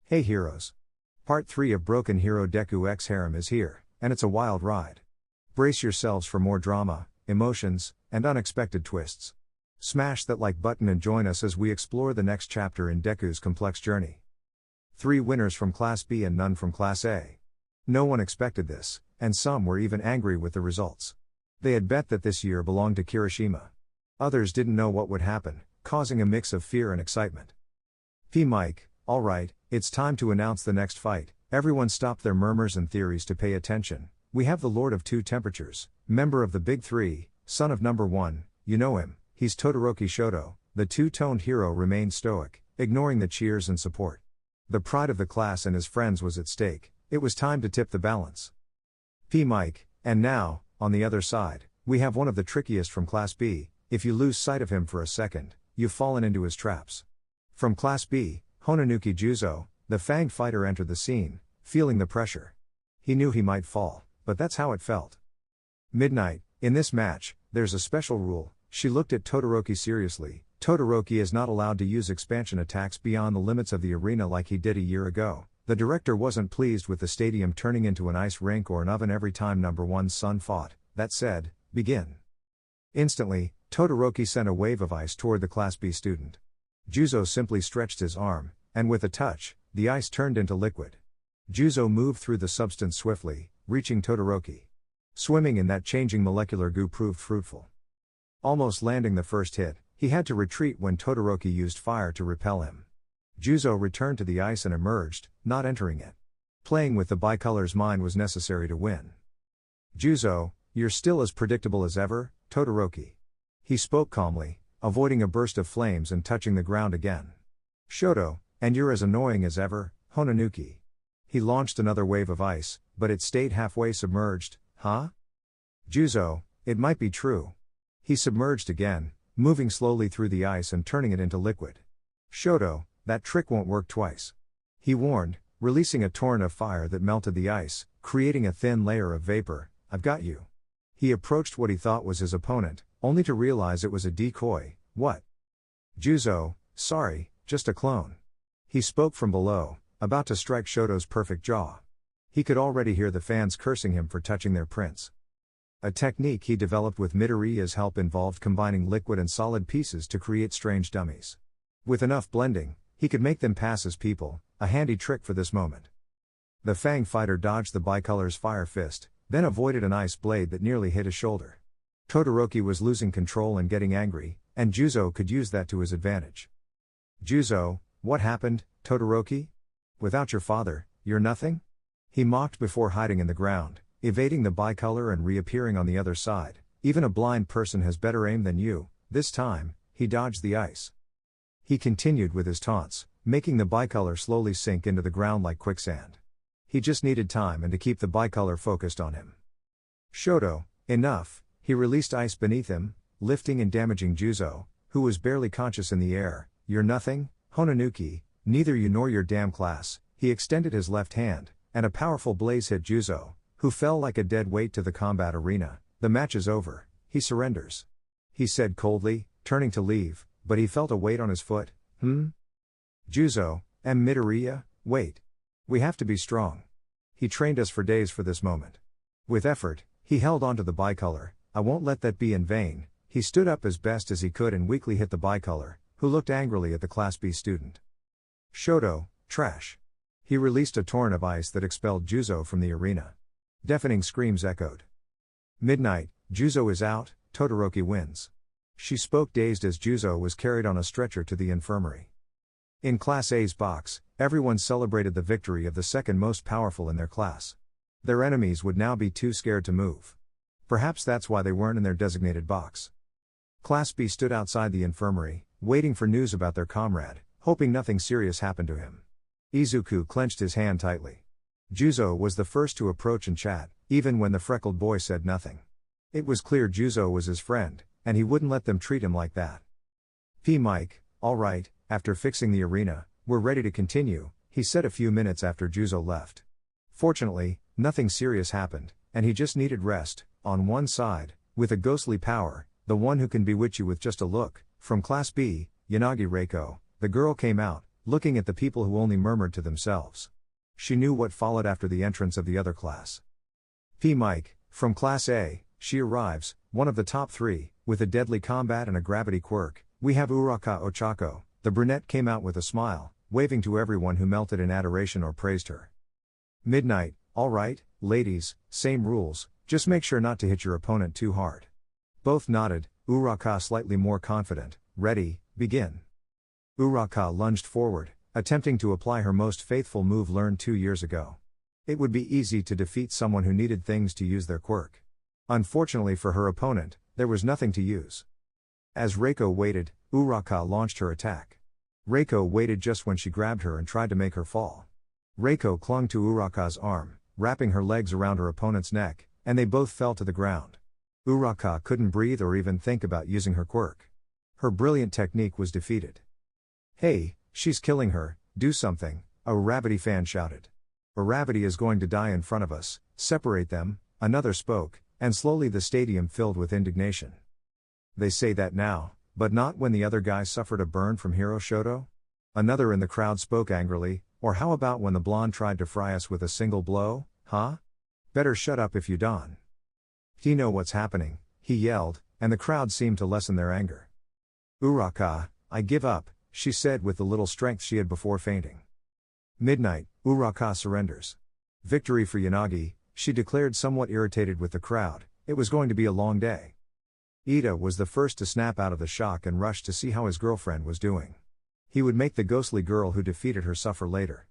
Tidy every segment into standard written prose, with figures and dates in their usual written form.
Hey heroes! Part 3 of Broken Hero Deku X Harem is here, and it's a wild ride. Brace yourselves for more drama, emotions, and unexpected twists. Smash that like button and join us as we explore the next chapter in Deku's complex journey. 3 winners from Class B and none from Class A. No one expected this, and some were even angry with the results. They had bet that this year belonged to Kirishima. Others didn't know what would happen, causing a mix of fear and excitement. Mike, alright, it's time to announce the next fight. Everyone stop their murmurs and theories to pay attention. We have the Lord of Two Temperatures, member of the Big Three, son of number 1, you know him, he's Todoroki Shoto. The two-toned hero remained stoic, ignoring the cheers and support. The pride of the class and his friends was at stake. It was time to tip the balance. Mike, and now, on the other side, we have one of the trickiest from Class B. If you lose sight of him for a second, you've fallen into his traps. From Class B, Hononuki Juzo, the fanged fighter entered the scene, feeling the pressure. He knew he might fall, but that's how it felt. Midnight, in this match, there's a special rule. She looked at Todoroki seriously. Todoroki is not allowed to use expansion attacks beyond the limits of the arena like he did a year ago. The director wasn't pleased with the stadium turning into an ice rink or an oven every time number 1's son fought. That said, begin. Instantly, Todoroki sent a wave of ice toward the Class B student. Juzo simply stretched his arm, and with a touch, the ice turned into liquid. Juzo moved through the substance swiftly, reaching Todoroki. Swimming in that changing molecular goo proved fruitful. Almost landing the first hit, he had to retreat when Todoroki used fire to repel him. Juzo returned to the ice and emerged, not entering it. Playing with the bicolor's mind was necessary to win. Juzo, you're still as predictable as ever, Todoroki. He spoke calmly, avoiding a burst of flames and touching the ground again. Shoto, and you're as annoying as ever, Hononuki. He launched another wave of ice, but it stayed halfway submerged. Huh? Juzo, it might be true. He submerged again, moving slowly through the ice and turning it into liquid. Shoto, that trick won't work twice. He warned, releasing a torrent of fire that melted the ice, creating a thin layer of vapor. I've got you. He approached what he thought was his opponent, only to realize it was a decoy. What? Juzo, sorry, just a clone. He spoke from below, about to strike Shoto's perfect jaw. He could already hear the fans cursing him for touching their prince. A technique he developed with Midoriya's help involved combining liquid and solid pieces to create strange dummies. With enough blending, he could make them pass as people, a handy trick for this moment. The Fang fighter dodged the bicolor's fire fist, then avoided an ice blade that nearly hit his shoulder. Todoroki was losing control and getting angry, and Juzo could use that to his advantage. Juzo, what happened, Todoroki? Without your father, you're nothing? He mocked before hiding in the ground, evading the bicolor and reappearing on the other side. Even a blind person has better aim than you. This time, he dodged the ice. He continued with his taunts, making the bicolor slowly sink into the ground like quicksand. He just needed time and to keep the bicolor focused on him. Shoto, enough. He released ice beneath him, lifting and damaging Juzo, who was barely conscious in the air. You're nothing, Hononuki, neither you nor your damn class. He extended his left hand, and a powerful blaze hit Juzo, who fell like a dead weight to the combat arena. The match is over, he surrenders. He said coldly, turning to leave, but he felt a weight on his foot. Juzo, Midoriya, wait. We have to be strong. He trained us for days for this moment. With effort, he held onto the bicolor. I won't let that be in vain. He stood up as best as he could and weakly hit the bicolor, who looked angrily at the Class B student. Shoto, trash. He released a torrent of ice that expelled Juzo from the arena. Deafening screams echoed. Midnight, Juzo is out, Todoroki wins. She spoke dazed as Juzo was carried on a stretcher to the infirmary. In Class A's box, everyone celebrated the victory of the second most powerful in their class. Their enemies would now be too scared to move. Perhaps that's why they weren't in their designated box. Class B stood outside the infirmary, waiting for news about their comrade, hoping nothing serious happened to him. Izuku clenched his hand tightly. Juzo was the first to approach and chat, even when the freckled boy said nothing. It was clear Juzo was his friend, and he wouldn't let them treat him like that. Mike, alright, after fixing the arena, we're ready to continue, he said a few minutes after Juzo left. Fortunately, nothing serious happened, and he just needed rest. On one side, with a ghostly power, the one who can bewitch you with just a look, from Class B, Yanagi Reiko, the girl came out, looking at the people who only murmured to themselves. She knew what followed after the entrance of the other class. P. Mike, from Class A, she arrives, one of the top 3, with a deadly combat and a gravity quirk. We have Uraka Ochako. The brunette came out with a smile, waving to everyone who melted in adoration or praised her. Midnight, alright, ladies, same rules, just make sure not to hit your opponent too hard. Both nodded, Uraka slightly more confident. Ready, begin. Uraka lunged forward, attempting to apply her most faithful move learned 2 years ago. It would be easy to defeat someone who needed things to use their quirk. Unfortunately for her opponent, there was nothing to use. As Reiko waited, Uraka launched her attack. Reiko waited just when she grabbed her and tried to make her fall. Reiko clung to Uraka's arm, wrapping her legs around her opponent's neck, and they both fell to the ground. Uraka couldn't breathe or even think about using her quirk. Her brilliant technique was defeated. Hey, she's killing her, do something, a Uravity fan shouted. Uravity is going to die in front of us, separate them, another spoke, and slowly the stadium filled with indignation. They say that now, but not when the other guy suffered a burn from Hiro Shoto? Another in the crowd spoke angrily, or how about when the blonde tried to fry us with a single blow, huh? Better shut up if you don't. You know what's happening, he yelled, and the crowd seemed to lessen their anger. Uraka, I give up, she said with the little strength she had before fainting. Midnight, Uraka surrenders. Victory for Yanagi, she declared somewhat irritated with the crowd, it was going to be a long day. Ida was the first to snap out of the shock and rush to see how his girlfriend was doing. He would make the ghostly girl who defeated her suffer later.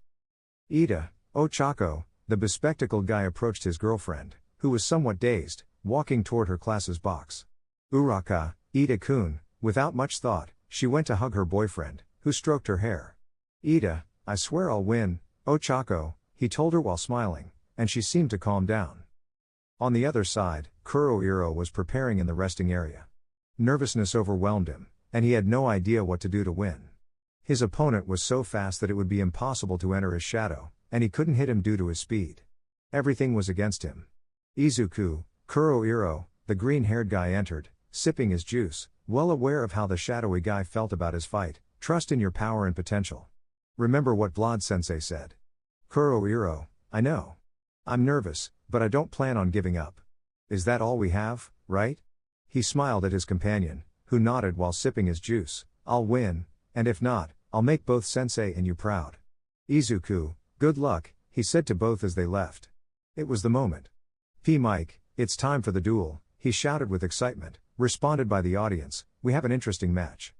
Ida, Ochako, the bespectacled guy approached his girlfriend, who was somewhat dazed, walking toward her class's box. Uraka, Ida-kun, without much thought, she went to hug her boyfriend, who stroked her hair. Ida, I swear I'll win, Ochako, he told her while smiling, and she seemed to calm down. On the other side, Kurohiro was preparing in the resting area. Nervousness overwhelmed him, and he had no idea what to do to win. His opponent was so fast that it would be impossible to enter his shadow, and he couldn't hit him due to his speed. Everything was against him. Izuku, Kurohiro, the green-haired guy entered, sipping his juice, well aware of how the shadowy guy felt about his fight. Trust in your power and potential. Remember what Vlad-sensei said. Kurohiro, I know. I'm nervous, but I don't plan on giving up. Is that all we have, right? He smiled at his companion, who nodded while sipping his juice. I'll win, and if not, I'll make both sensei and you proud. Izuku, good luck, he said to both as they left. It was the moment. P. Mike, it's time for the duel, he shouted with excitement, responded by the audience, we have an interesting match.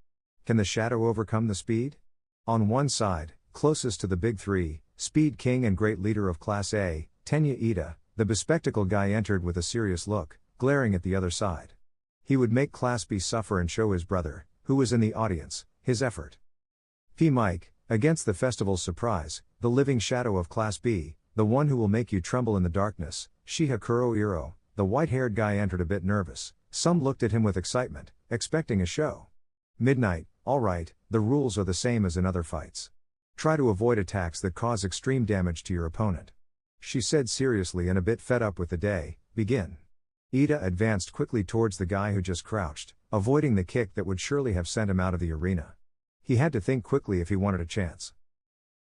Can the shadow overcome the speed? On one side, closest to the big three, Speed King and great leader of Class A, Tenya Ida, the bespectacled guy entered with a serious look, glaring at the other side. He would make Class B suffer and show his brother, who was in the audience, his effort. P. Mike, against the festival's surprise, the living shadow of Class B, the one who will make you tremble in the darkness, Shiha Kurohiro, the white-haired guy entered a bit nervous. Some looked at him with excitement, expecting a show. Midnight, alright, the rules are the same as in other fights. Try to avoid attacks that cause extreme damage to your opponent. She said seriously and a bit fed up with the day, begin. Ida advanced quickly towards the guy who just crouched, avoiding the kick that would surely have sent him out of the arena. He had to think quickly if he wanted a chance.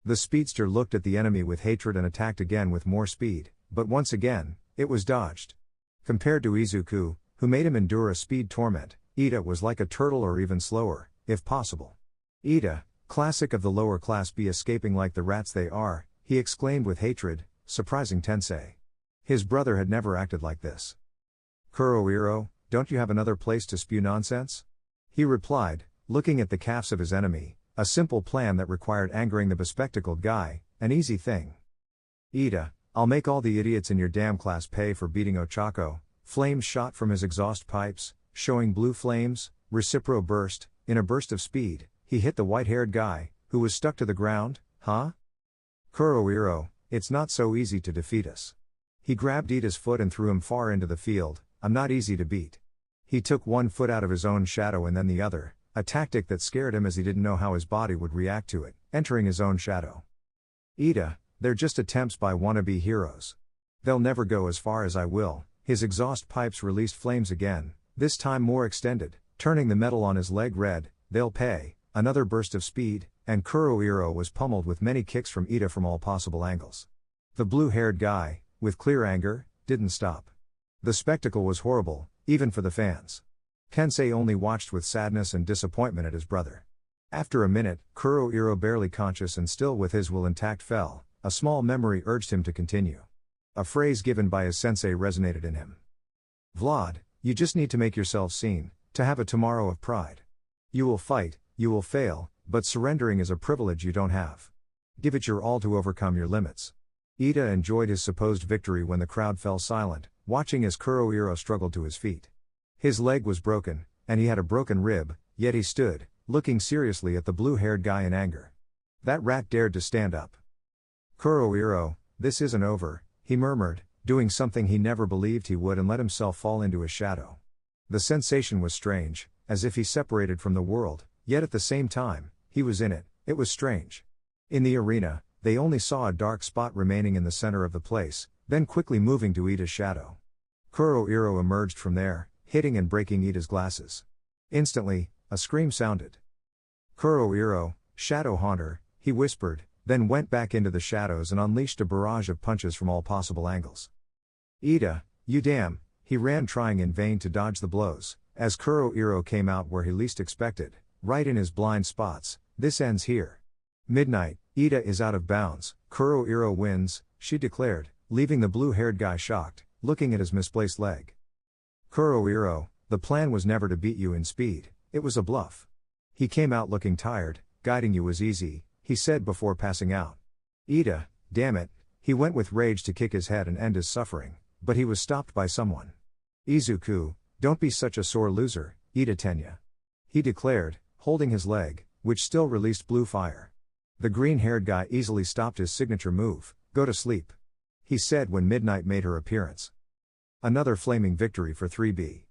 The speedster looked at the enemy with hatred and attacked again with more speed, but once again, it was dodged. Compared to Izuku, who made him endure a speed torment, Ida was like a turtle or even slower, if possible. Ida, classic of the lower class B escaping like the rats they are, he exclaimed with hatred, surprising Tensei. His brother had never acted like this. Kurohiro, don't you have another place to spew nonsense? He replied, looking at the calves of his enemy, a simple plan that required angering the bespectacled guy, an easy thing. Ida, I'll make all the idiots in your damn class pay for beating Ochako. Flames shot from his exhaust pipes, showing blue flames. Recipro burst. In a burst of speed, he hit the white-haired guy, who was stuck to the ground. Huh? Kurohiro, it's not so easy to defeat us. He grabbed Ida's foot and threw him far into the field. I'm not easy to beat. He took one foot out of his own shadow and then the other, a tactic that scared him as he didn't know how his body would react to it, entering his own shadow. Ida, they're just attempts by wannabe heroes. They'll never go as far as I will. His exhaust pipes released flames again, this time more extended, turning the metal on his leg red. They'll pay. another burst of speed, and Kurohiro was pummeled with many kicks from Ida from all possible angles. The blue-haired guy, with clear anger, didn't stop. The spectacle was horrible, even for the fans. Kensei only watched with sadness and disappointment at his brother. After a minute, Kurohiro, barely conscious and still with his will intact, fell. A small memory urged him to continue. A phrase given by his sensei resonated in him. Vlad, you just need to make yourself seen, to have a tomorrow of pride. You will fight, you will fail, but surrendering is a privilege you don't have. Give it your all to overcome your limits. Ida enjoyed his supposed victory when the crowd fell silent, watching as Kurohiro struggled to his feet. His leg was broken, and he had a broken rib, yet he stood, looking seriously at the blue-haired guy in anger. That rat dared to stand up. Kurohiro, this isn't over, he murmured, doing something he never believed he would, and let himself fall into his shadow. The sensation was strange, as if he separated from the world, yet at the same time, he was in it. It was strange. In the arena, they only saw a dark spot remaining in the center of the place, then quickly moving to Ida's shadow. Kurohiro emerged from there, hitting and breaking Ida's glasses. Instantly, a scream sounded. Kurohiro, Shadow Haunter, he whispered, then went back into the shadows and unleashed a barrage of punches from all possible angles. Ida, you damn, he ran, trying in vain to dodge the blows, as Kurohiro came out where he least expected, right in his blind spots. This ends here. Midnight, Ida is out of bounds, Kurohiro wins, she declared, leaving the blue-haired guy shocked, looking at his misplaced leg. Kurohiro, the plan was never to beat you in speed, it was a bluff. He came out looking tired, guiding you was easy, he said before passing out. Ida, damn it, he went with rage to kick his head and end his suffering, but he was stopped by someone. Izuku, don't be such a sore loser, Ida Tenya. He declared, holding his leg, which still released blue fire. The green-haired guy easily stopped his signature move, go to sleep. He said when Midnight made her appearance. Another flaming victory for 3B.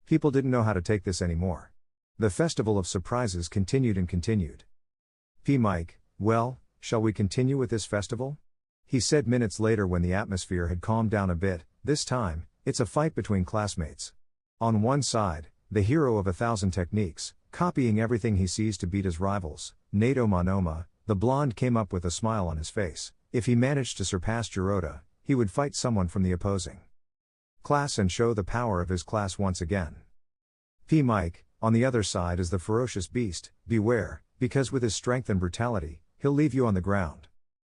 People didn't know how to take this anymore. The festival of surprises continued and continued. P. Mike, well, shall we continue with this festival? He said minutes later when the atmosphere had calmed down a bit. This time, it's a fight between classmates. On one side, the hero of 1,000 techniques, copying everything he sees to beat his rivals, Nato Monoma, the blonde, came up with a smile on his face. If he managed to surpass Jiroda, he would fight someone from the opposing class and show the power of his class once again. P. Mike, on the other side, is the ferocious beast. Beware, because with his strength and brutality, he'll leave you on the ground.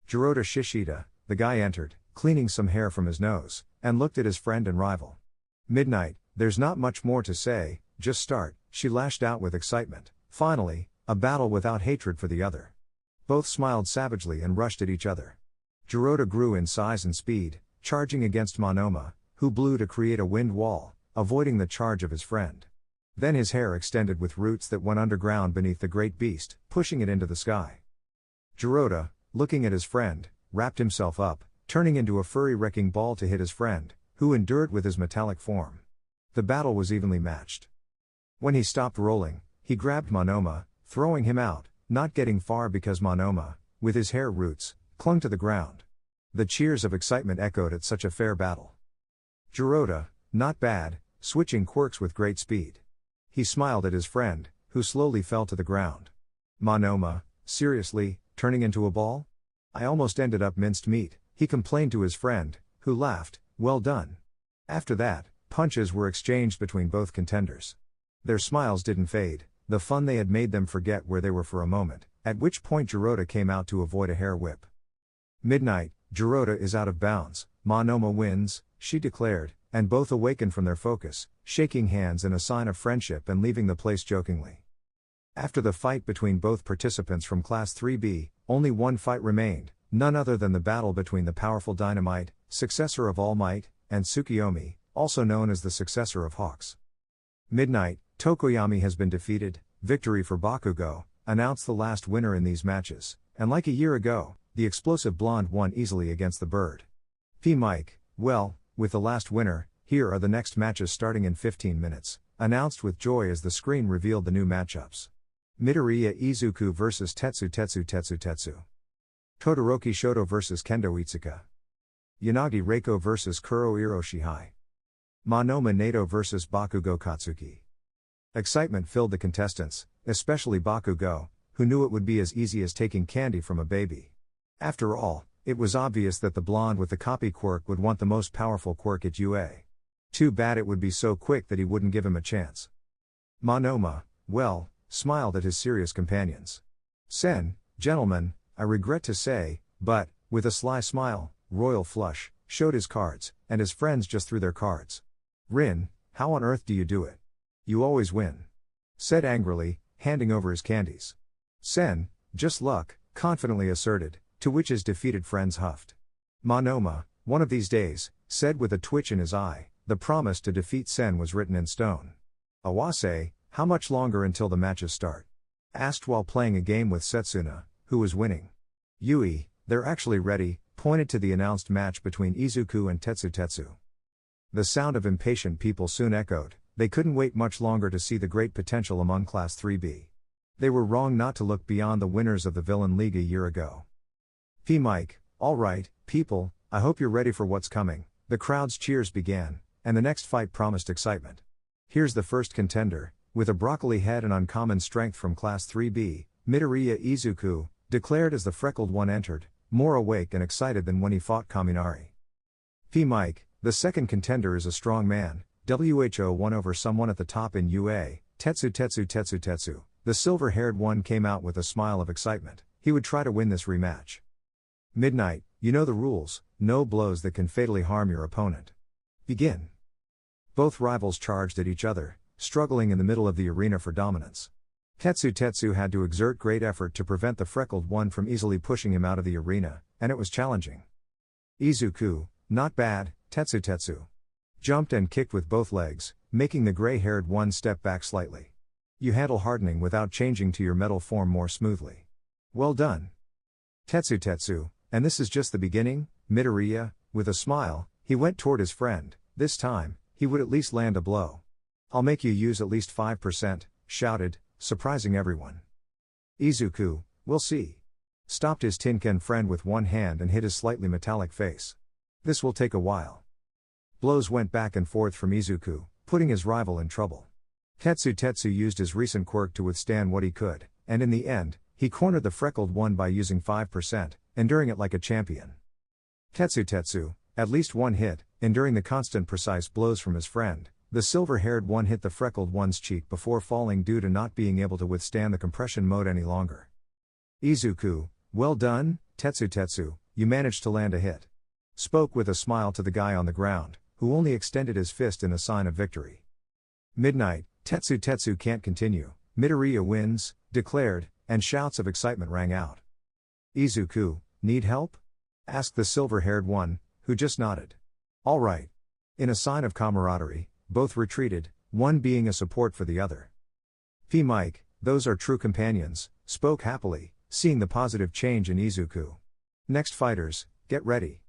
Jiroda Shishida, the guy, entered, cleaning some hair from his nose, and looked at his friend and rival. Midnight, there's not much more to say, just start, she lashed out with excitement. Finally, a battle without hatred for the other. Both smiled savagely and rushed at each other. Jiroda grew in size and speed, charging against Monoma, who blew to create a wind wall, avoiding the charge of his friend. Then his hair extended with roots that went underground beneath the great beast, pushing it into the sky. Jiroda, looking at his friend, wrapped himself up, turning into a furry wrecking ball to hit his friend, who endured with his metallic form. The battle was evenly matched. When he stopped rolling, he grabbed Monoma, throwing him out, not getting far because Monoma, with his hair roots, clung to the ground. The cheers of excitement echoed at such a fair battle. Jiroda, not bad, switching quirks with great speed. He smiled at his friend, who slowly fell to the ground. Monoma, seriously, turning into a ball? I almost ended up minced meat, he complained to his friend, who laughed, well done. After that, punches were exchanged between both contenders. Their smiles didn't fade, the fun they had made them forget where they were for a moment, at which point Jiroda came out to avoid a hair whip. Midnight, Jiroda is out of bounds, Monoma wins, she declared, and both awakened from their focus, shaking hands in a sign of friendship and leaving the place jokingly. After the fight between both participants from Class 3B, only one fight remained, none other than the battle between the powerful Dynamite, successor of All Might, and Tsukiyomi, also known as the successor of Hawks. Midnight, Tokoyami has been defeated, victory for Bakugo, announced the last winner in these matches, and like a year ago, the explosive blonde won easily against the bird. P. Mike, well, with the last winner, here are the next matches starting in 15 minutes, announced with joy as the screen revealed the new matchups. Midoriya Izuku vs Tetsu Tetsu Tetsu Tetsu. Todoroki Shoto vs Kendo Itsuka. Yanagi Reiko vs Kurohiro Shihai. Monoma Nato vs Bakugo Katsuki. Excitement filled the contestants, especially Bakugo, who knew it would be as easy as taking candy from a baby. After all, it was obvious that the blonde with the copy quirk would want the most powerful quirk at UA. Too bad it would be so quick that he wouldn't give him a chance. Monoma, well, smiled at his serious companions. Sen, gentlemen, I regret to say, but, with a sly smile, Royal Flush, showed his cards, and his friends just threw their cards. Rin, how on earth do you do it? You always win. Said angrily, handing over his candies. Sen, just luck, confidently asserted, to which his defeated friends huffed. Monoma, one of these days, said with a twitch in his eye, the promise to defeat Sen was written in stone. Awase, how much longer until the matches start? Asked while playing a game with Setsuna, who was winning. Yui, they're actually ready, pointed to the announced match between Izuku and Tetsu. The sound of impatient people soon echoed. They couldn't wait much longer to see the great potential among Class 3B. They were wrong not to look beyond the winners of the Villain League a year ago. P. Mike, alright, people, I hope you're ready for what's coming. The crowd's cheers began, and the next fight promised excitement. Here's the first contender, with a broccoli head and uncommon strength from Class 3B, Midoriya Izuku, declared as the freckled one entered, more awake and excited than when he fought Kaminari. P. Mike, the second contender is a strong man, WHO won over someone at the top in UA, Tetsu. The silver-haired one came out with a smile of excitement. He would try to win this rematch. Midnight, you know the rules, no blows that can fatally harm your opponent. Begin. Both rivals charged at each other, struggling in the middle of the arena for dominance. Tetsu had to exert great effort to prevent the freckled one from easily pushing him out of the arena, and it was challenging. Izuku, not bad, Tetsu. Jumped and kicked with both legs, making the gray-haired one step back slightly. You handle hardening without changing to your metal form more smoothly. Well done. Tetsu, and this is just the beginning, Midoriya, with a smile, he went toward his friend. This time, he would at least land a blow. I'll make you use at least 5%, shouted, surprising everyone. Izuku, we'll see. Stopped his Tinken friend with one hand and hit his slightly metallic face. This will take a while. Blows went back and forth from Izuku, putting his rival in trouble. Tetsu used his recent quirk to withstand what he could, and in the end, he cornered the freckled one by using 5%, enduring it like a champion. Tetsu, at least one hit, enduring the constant precise blows from his friend. The silver-haired one hit the freckled one's cheek before falling due to not being able to withstand the compression mode any longer. Izuku, well done, Tetsu, you managed to land a hit. Spoke with a smile to the guy on the ground, who only extended his fist in a sign of victory. Midnight, Tetsu can't continue, Midoriya wins, declared, and shouts of excitement rang out. Izuku, need help? Asked the silver-haired one, who just nodded. All right. In a sign of camaraderie, both retreated, one being a support for the other. P. Mike, those are true companions, spoke happily, seeing the positive change in Izuku. Next fighters, get ready.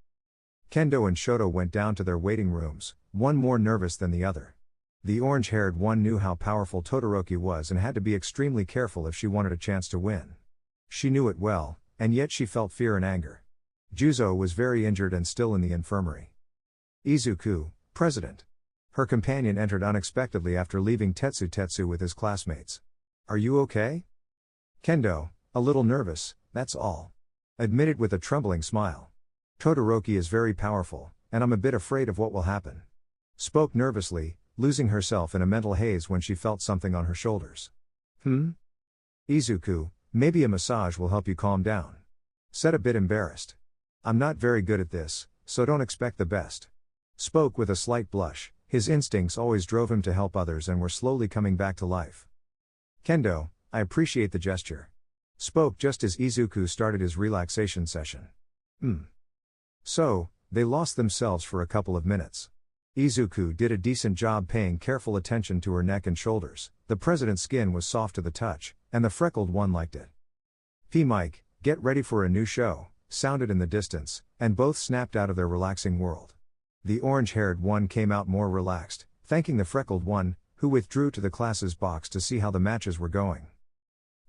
Kendo and Shoto went down to their waiting rooms, one more nervous than the other. The orange-haired one knew how powerful Todoroki was and had to be extremely careful if she wanted a chance to win. She knew it well, and yet she felt fear and anger. Juzo was very injured and still in the infirmary. Izuku, president. Her companion entered unexpectedly after leaving Tetsu with his classmates. Are you okay? Kendo, a little nervous, that's all. Admitted with a trembling smile. Todoroki is very powerful, and I'm a bit afraid of what will happen. Spoke nervously, losing herself in a mental haze when she felt something on her shoulders. Izuku, maybe a massage will help you calm down. Said a bit embarrassed. I'm not very good at this, so don't expect the best. Spoke with a slight blush, his instincts always drove him to help others and were slowly coming back to life. Kendo, I appreciate the gesture. Spoke just as Izuku started his relaxation session. So, they lost themselves for a couple of minutes. Izuku did a decent job paying careful attention to her neck and shoulders, the president's skin was soft to the touch, and the freckled one liked it. P. Mike, get ready for a new show, sounded in the distance, and both snapped out of their relaxing world. The orange-haired one came out more relaxed, thanking the freckled one, who withdrew to the class's box to see how the matches were going.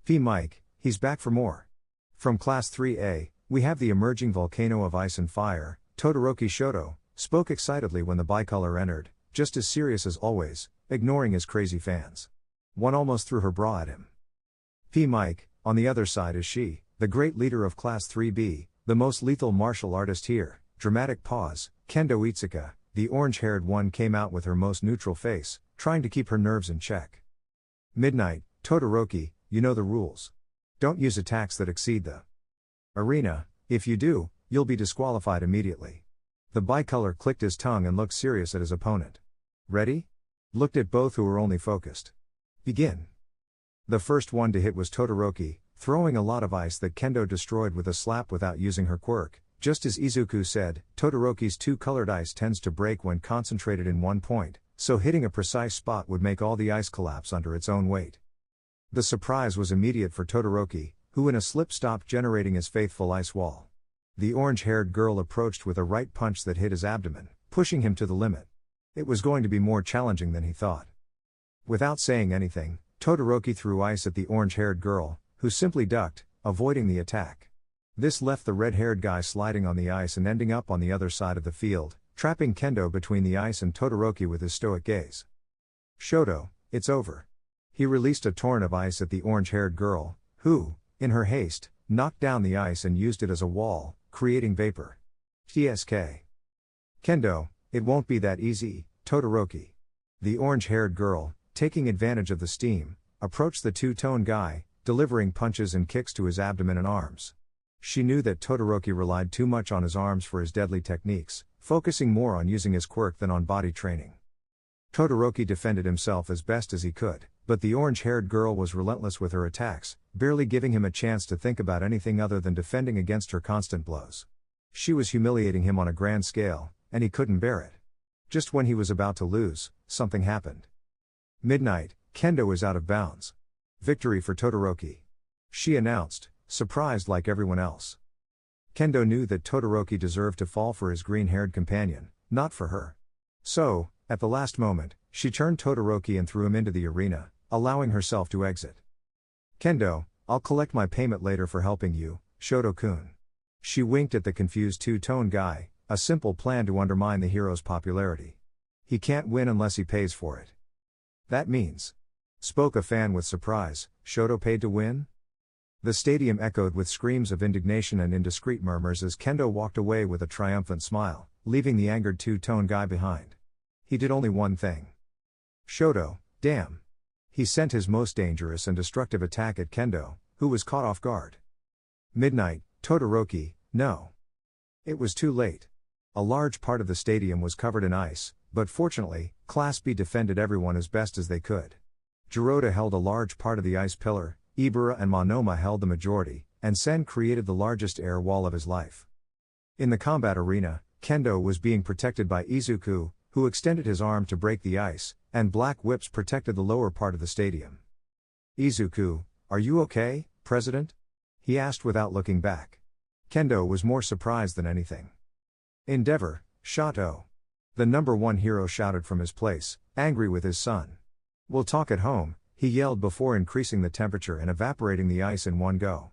P. Mike, he's back for more. From Class 3A, we have the emerging volcano of ice and fire, Todoroki Shoto, spoke excitedly when the bicolor entered, just as serious as always, ignoring his crazy fans. One almost threw her bra at him. P. Mike, on the other side is she, the great leader of Class 3B, the most lethal martial artist here. Dramatic pause. Kendo Itsuka, the orange-haired one, came out with her most neutral face, trying to keep her nerves in check. Midnight. Todoroki, you know the rules. Don't use attacks that exceed the arena. If you do, you'll be disqualified immediately. The bicolor clicked his tongue and looked serious at his opponent. Ready? Looked at both who were only focused. Begin. The first one to hit was Todoroki, throwing a lot of ice that Kendo destroyed with a slap without using her quirk. Just as Izuku said, Todoroki's two-colored ice tends to break when concentrated in one point, so hitting a precise spot would make all the ice collapse under its own weight. The surprise was immediate for Todoroki, who in a slip stopped generating his faithful ice wall. The orange-haired girl approached with a right punch that hit his abdomen, pushing him to the limit. It was going to be more challenging than he thought. Without saying anything, Todoroki threw ice at the orange-haired girl, who simply ducked, avoiding the attack. This left the red-haired guy sliding on the ice and ending up on the other side of the field, trapping Kendo between the ice and Todoroki with his stoic gaze. Shoto, it's over. He released a torrent of ice at the orange-haired girl, who, in her haste, knocked down the ice and used it as a wall, creating vapor. TSK. Kendo, it won't be that easy, Todoroki. The orange-haired girl, taking advantage of the steam, approached the two-tone guy, delivering punches and kicks to his abdomen and arms. She knew that Todoroki relied too much on his arms for his deadly techniques, focusing more on using his quirk than on body training. Todoroki defended himself as best as he could, but the orange-haired girl was relentless with her attacks, barely giving him a chance to think about anything other than defending against her constant blows. She was humiliating him on a grand scale, and he couldn't bear it. Just when he was about to lose, something happened. Midnight. Kendo is out of bounds. Victory for Todoroki. She announced, surprised like everyone else. Kendo knew that Todoroki deserved to fall for his green-haired companion, not for her. So, at the last moment, she turned Todoroki and threw him into the arena, allowing herself to exit. Kendo, I'll collect my payment later for helping you, Shoto-kun. She winked at the confused two-tone guy, a simple plan to undermine the hero's popularity. He can't win unless he pays for it. That means, spoke a fan with surprise, Shoto paid to win? The stadium echoed with screams of indignation and indiscreet murmurs as Kendo walked away with a triumphant smile, leaving the angered two-tone guy behind. He did only one thing. Shoto, damn. He sent his most dangerous and destructive attack at Kendo, who was caught off guard. Midnight. Todoroki, no. It was too late. A large part of the stadium was covered in ice, but fortunately, Class B defended everyone as best as they could. Jiroda held a large part of the ice pillar, Ibara and Monoma held the majority, and Sen created the largest air wall of his life. In the combat arena, Kendo was being protected by Izuku, who extended his arm to break the ice, and black whips protected the lower part of the stadium. Izuku, are you okay, President? He asked without looking back. Kendo was more surprised than anything. Endeavor, Shoto. The number one hero shouted from his place, angry with his son. We'll talk at home, he yelled before increasing the temperature and evaporating the ice in one go.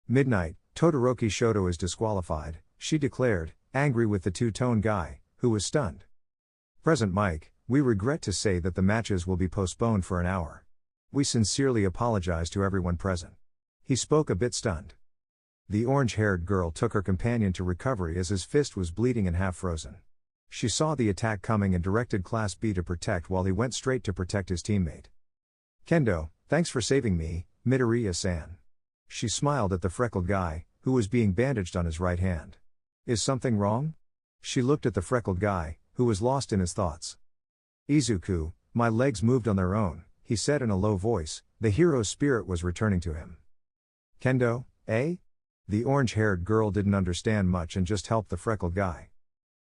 Midnight. Todoroki Shoto is disqualified, she declared, angry with the two-tone guy, who was stunned. Present Mike, we regret to say that the matches will be postponed for an hour. We sincerely apologize to everyone present. He spoke a bit stunned. The orange-haired girl took her companion to recovery as his fist was bleeding and half-frozen. She saw the attack coming and directed Class B to protect while he went straight to protect his teammate. Kendo, thanks for saving me, Midoriya-san. She smiled at the freckled guy, who was being bandaged on his right hand. Is something wrong? She looked at the freckled guy, who was lost in his thoughts. Izuku, my legs moved on their own, he said in a low voice, the hero's spirit was returning to him. Kendo, eh? The orange-haired girl didn't understand much and just helped the freckled guy.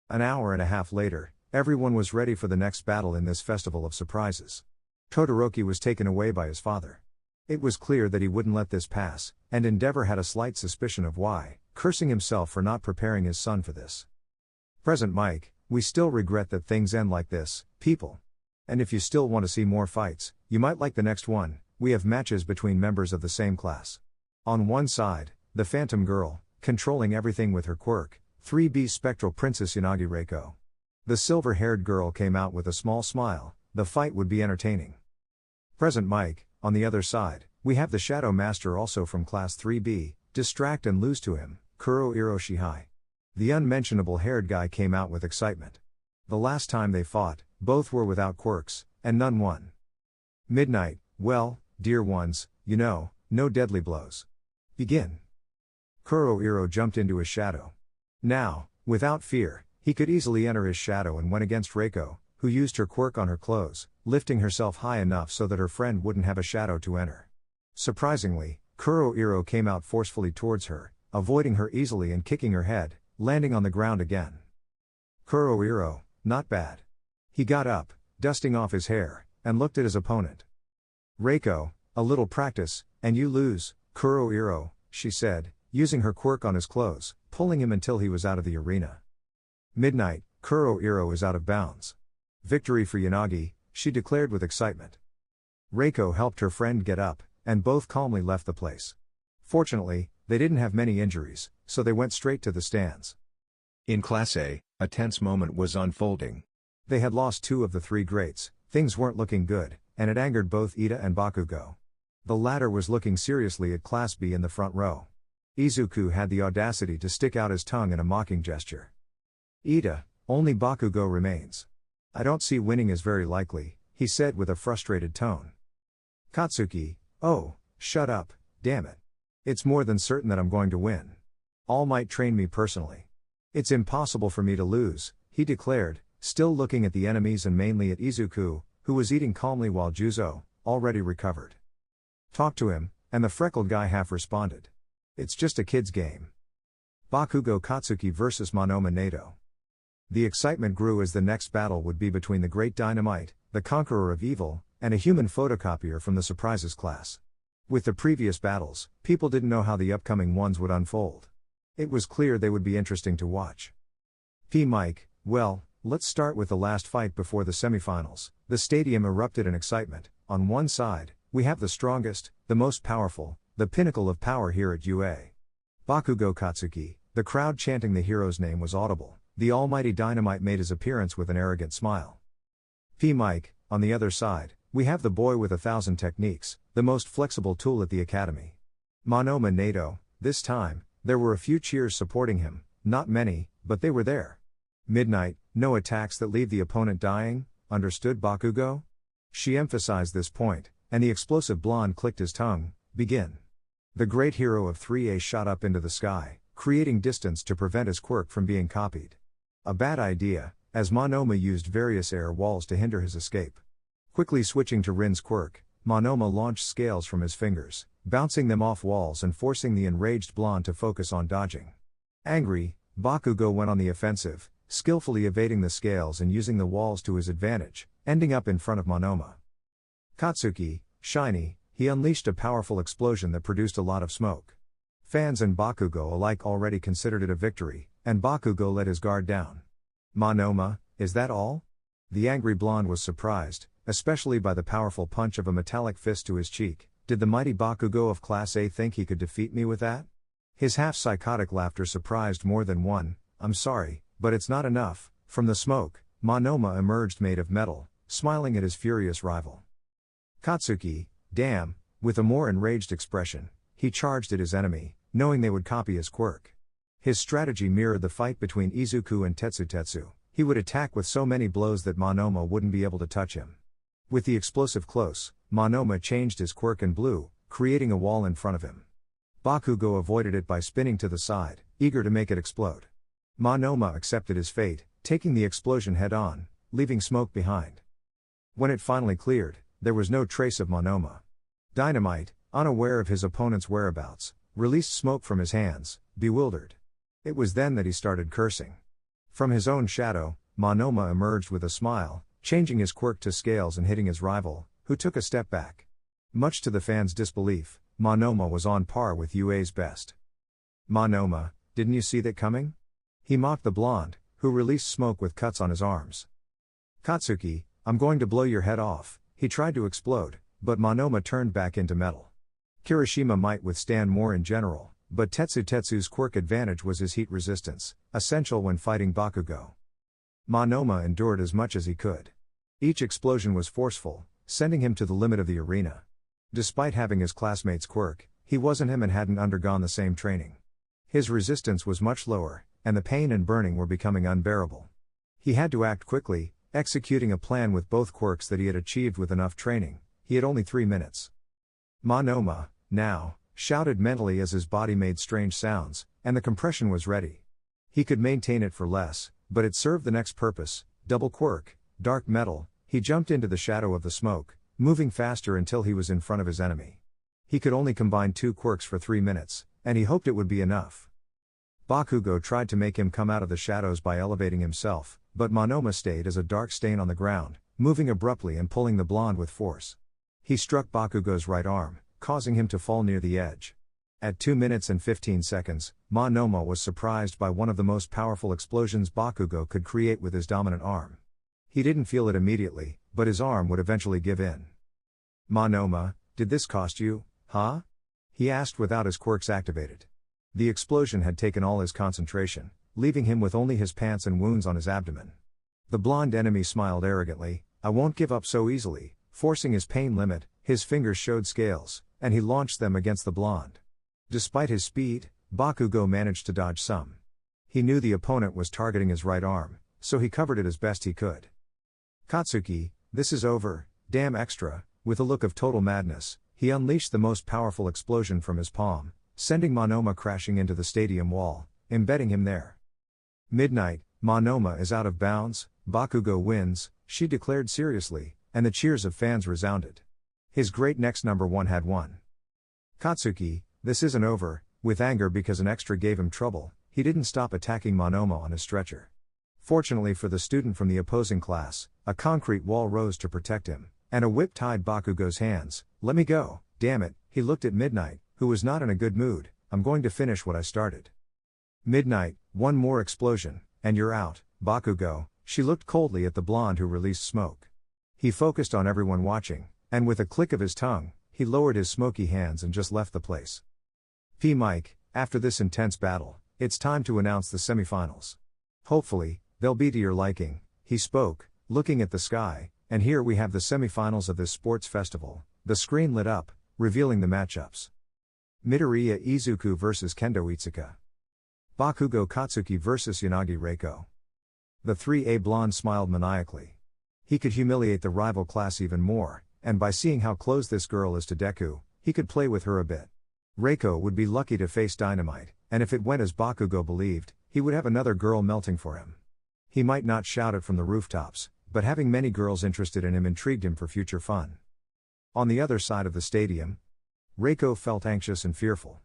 An hour and a half later, everyone was ready for the next battle in this festival of surprises. Todoroki was taken away by his father. It was clear that he wouldn't let this pass, and Endeavor had a slight suspicion of why, cursing himself for not preparing his son for this. Present Mike, we still regret that things end like this, people. And if you still want to see more fights, you might like the next one. We have matches between members of the same class. On one side, the Phantom Girl, controlling everything with her quirk, 3B Spectral Princess Yanagi Reiko. The silver-haired girl came out with a small smile, the fight would be entertaining. Present Mike, on the other side, We have the Shadow Master also from Class 3B, distract and lose to him, Kuro Iro Shihai. The unmentionable haired guy came out with excitement. The last time they fought, both were without quirks, and none won. Midnight, well, dear ones, you know, no deadly blows. Begin. Kuro Iro jumped into his shadow. Now, without fear, he could easily enter his shadow and went against Reiko, who used her quirk on her clothes, lifting herself high enough so that her friend wouldn't have a shadow to enter. Surprisingly, Kuro Iro came out forcefully towards her, avoiding her easily and kicking her head, landing on the ground again. Kuro Iro, not bad. He got up, dusting off his hair, and looked at his opponent. Reiko, a little practice, and you lose, Kuro Iro, she said, using her quirk on his clothes, pulling him until he was out of the arena. Midnight, Kuro Iro is out of bounds. Victory for Yanagi, she declared with excitement. Reiko helped her friend get up, and both calmly left the place. Fortunately, they didn't have many injuries, so they went straight to the stands. In Class A tense moment was unfolding. They had lost two of the three greats, things weren't looking good, and it angered both Ida and Bakugo. The latter was looking seriously at Class B in the front row. Izuku had the audacity to stick out his tongue in a mocking gesture. Ida, only Bakugo remains. I don't see winning as very likely, he said with a frustrated tone. Katsuki, oh, shut up, damn it. It's more than certain that I'm going to win. All Might trained me personally. It's impossible for me to lose, he declared, still looking at the enemies and mainly at Izuku, who was eating calmly while Juzo, already recovered. Talk to him, and the freckled guy half responded. It's just a kid's game. Bakugo Katsuki vs Monoma Nato. The excitement grew as the next battle would be between the Great Dynamite, the Conqueror of Evil, and a human photocopier from the Surprises class. With the previous battles, people didn't know how the upcoming ones would unfold. It was clear they would be interesting to watch. P. Mike, well, let's start with the last fight before the semifinals. The stadium erupted in excitement. On one side, we have the strongest, the most powerful, the pinnacle of power here at UA. Bakugo Katsuki, the crowd chanting the hero's name was audible. The almighty Dynamite made his appearance with an arrogant smile. P. Mike, on the other side, we have the boy with 1,000 techniques, the most flexible tool at the academy. Monoma Nato, this time, there were a few cheers supporting him, not many, but they were there. Midnight, no attacks that leave the opponent dying, understood Bakugo? She emphasized this point, and the explosive blonde clicked his tongue, begin. The great hero of 3A shot up into the sky, creating distance to prevent his quirk from being copied. A bad idea, as Monoma used various air walls to hinder his escape. Quickly switching to Rin's quirk, Monoma launched scales from his fingers, bouncing them off walls and forcing the enraged blonde to focus on dodging. Angry, Bakugo went on the offensive, skillfully evading the scales and using the walls to his advantage, ending up in front of Monoma. Katsuki, shiny, he unleashed a powerful explosion that produced a lot of smoke. Fans and Bakugo alike already considered it a victory, and Bakugo let his guard down. Monoma, is that all? The angry blonde was surprised, especially by the powerful punch of a metallic fist to his cheek. Did the mighty Bakugo of Class A think he could defeat me with that? His half-psychotic laughter surprised more than one. I'm sorry, but it's not enough. From the smoke, Monoma emerged made of metal, smiling at his furious rival. Katsuki, damn, with a more enraged expression, he charged at his enemy, knowing they would copy his quirk. His strategy mirrored the fight between Izuku and Tetsu. He would attack with so many blows that Monoma wouldn't be able to touch him. With the explosive close, Monoma changed his quirk and blew, creating a wall in front of him. Bakugo avoided it by spinning to the side, eager to make it explode. Monoma accepted his fate, taking the explosion head-on, leaving smoke behind. When it finally cleared, there was no trace of Monoma. Dynamite, unaware of his opponent's whereabouts, released smoke from his hands, bewildered. It was then that he started cursing. From his own shadow, Monoma emerged with a smile, changing his quirk to scales and hitting his rival, who took a step back. Much to the fans' disbelief, Monoma was on par with UA's best. Monoma, didn't you see that coming? He mocked the blonde, who released smoke with cuts on his arms. Katsuki, I'm going to blow your head off. He tried to explode, but Monoma turned back into metal. Kirishima might withstand more in general, but Tetsu's quirk advantage was his heat resistance, essential when fighting Bakugo. Monoma endured as much as he could. Each explosion was forceful, sending him to the limit of the arena. Despite having his classmates' quirk, he wasn't him and hadn't undergone the same training. His resistance was much lower, and the pain and burning were becoming unbearable. He had to act quickly, executing a plan with both quirks that he had achieved with enough training. He had only 3 minutes. Monoma, now, shouted mentally as his body made strange sounds, and the compression was ready. He could maintain it for less, but it served the next purpose: double quirk, dark metal. He jumped into the shadow of the smoke, moving faster until he was in front of his enemy. He could only combine 2 quirks for 3 minutes, and he hoped it would be enough. Bakugo tried to make him come out of the shadows by elevating himself, but Monoma stayed as a dark stain on the ground, moving abruptly and pulling the blonde with force. He struck Bakugo's right arm, causing him to fall near the edge. At 2 minutes and 15 seconds, Monoma was surprised by one of the most powerful explosions Bakugo could create with his dominant arm. He didn't feel it immediately, but his arm would eventually give in. Monoma, did this cost you, huh? He asked without his quirks activated. The explosion had taken all his concentration, leaving him with only his pants and wounds on his abdomen. The blonde enemy smiled arrogantly. I won't give up so easily. Forcing his pain limit, his fingers showed scales, and he launched them against the blonde. Despite his speed, Bakugo managed to dodge some. He knew the opponent was targeting his right arm, so he covered it as best he could. Katsuki, this is over, damn extra. With a look of total madness, he unleashed the most powerful explosion from his palm, sending Monoma crashing into the stadium wall, embedding him there. Midnight, Monoma is out of bounds, Bakugo wins, she declared seriously, and the cheers of fans resounded. His great next number 1 had won. Katsuki, this isn't over. With anger because an extra gave him trouble, he didn't stop attacking Monoma on his stretcher. Fortunately for the student from the opposing class, a concrete wall rose to protect him, and a whip tied Bakugo's hands. Let me go, damn it, he looked at Midnight, who was not in a good mood. I'm going to finish what I started. Midnight, one more explosion, and you're out, Bakugo. She looked coldly at the blonde who released smoke. He focused on everyone watching, and with a click of his tongue, he lowered his smoky hands and just left the place. Mike, after this intense battle, it's time to announce the semifinals. Hopefully, they'll be to your liking, he spoke, looking at the sky, and here we have the semifinals of this sports festival. The screen lit up, revealing the matchups. Midoriya Izuku vs Kendo Itsuka. Bakugo Katsuki vs Yanagi Reiko. The 3A blonde smiled maniacally. He could humiliate the rival class even more, and by seeing how close this girl is to Deku, he could play with her a bit. Reiko would be lucky to face Dynamite, and if it went as Bakugo believed, he would have another girl melting for him. He might not shout it from the rooftops, but having many girls interested in him intrigued him for future fun. On the other side of the stadium, Reiko felt anxious and fearful.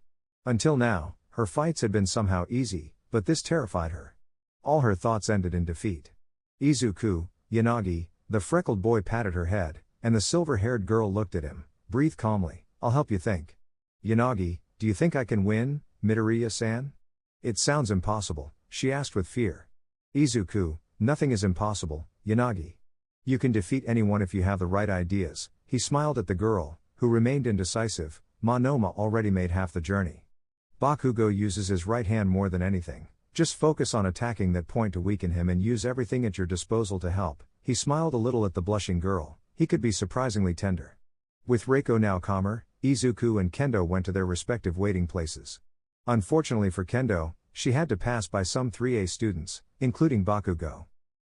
Until now, her fights had been somehow easy, but this terrified her. All her thoughts ended in defeat. Izuku, Yanagi, the freckled boy patted her head, and the silver-haired girl looked at him. Breathe calmly, I'll help you think. Yanagi, do you think I can win, Midoriya-san? It sounds impossible, she asked with fear. Izuku, nothing is impossible, Yanagi. You can defeat anyone if you have the right ideas. He smiled at the girl, who remained indecisive. Monoma already made half the journey. Bakugo uses his right hand more than anything. Just focus on attacking that point to weaken him and use everything at your disposal to help. He smiled a little at the blushing girl. He could be surprisingly tender. With Reiko now calmer, Izuku and Kendo went to their respective waiting places. Unfortunately for Kendo, she had to pass by some 3A students, including Bakugo.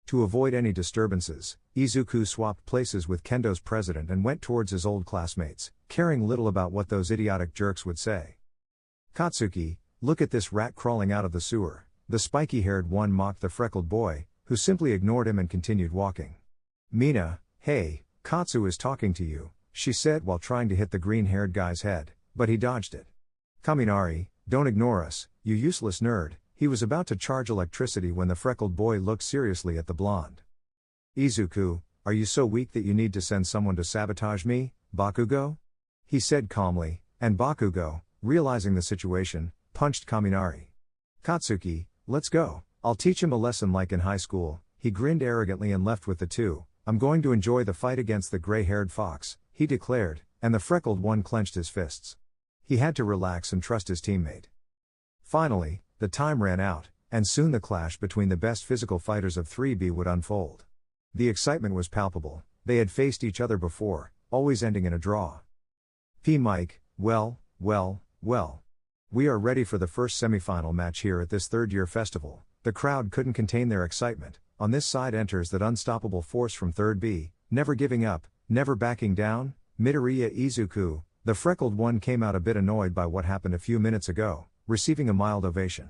To avoid any disturbances, Izuku swapped places with Kendo's president and went towards his old classmates, caring little about what those idiotic jerks would say. Katsuki, look at this rat crawling out of the sewer. The spiky-haired one mocked the freckled boy, who simply ignored him and continued walking. Mina, hey, Katsu is talking to you, she said while trying to hit the green-haired guy's head, but he dodged it. Kaminari, don't ignore us, you useless nerd. He was about to charge electricity when the freckled boy looked seriously at the blonde. Izuku, are you so weak that you need to send someone to sabotage me, Bakugo? He said calmly, and Bakugo, realizing the situation, punched Kaminari. Katsuki, let's go, I'll teach him a lesson like in high school. He grinned arrogantly and left with the two. I'm going to enjoy the fight against the gray-haired fox, he declared, and the freckled one clenched his fists. He had to relax and trust his teammate. Finally, the time ran out, and soon the clash between the best physical fighters of 3B would unfold. The excitement was palpable. They had faced each other before, always ending in a draw. P. Mike, well. We are ready for the first semifinal match here at this third-year festival. The crowd couldn't contain their excitement. On this side enters that unstoppable force from third B, never giving up, never backing down, Midoriya Izuku. The freckled one came out a bit annoyed by what happened a few minutes ago, receiving a mild ovation.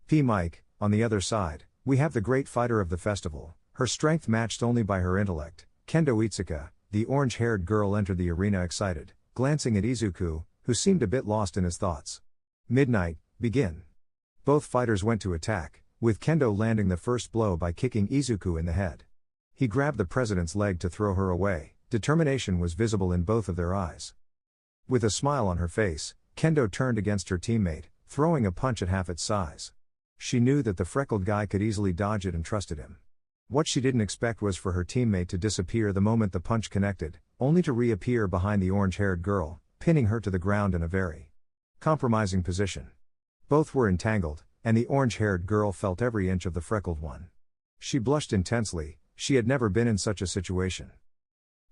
P. Mike, on the other side, we have the great fighter of the festival, her strength matched only by her intellect, Kendo Itsuka. The orange-haired girl entered the arena excited, glancing at Izuku, who seemed a bit lost in his thoughts. Midnight, begin. Both fighters went to attack, with Kendo landing the first blow by kicking Izuku in the head. He grabbed the president's leg to throw her away. Determination was visible in both of their eyes. With a smile on her face, Kendo turned against her teammate, throwing a punch at half its size. She knew that the freckled guy could easily dodge it and trusted him. What she didn't expect was for her teammate to disappear the moment the punch connected, only to reappear behind the orange-haired girl, pinning her to the ground in a very compromising position. Both were entangled, and the orange-haired girl felt every inch of the freckled one. She blushed intensely. She had never been in such a situation.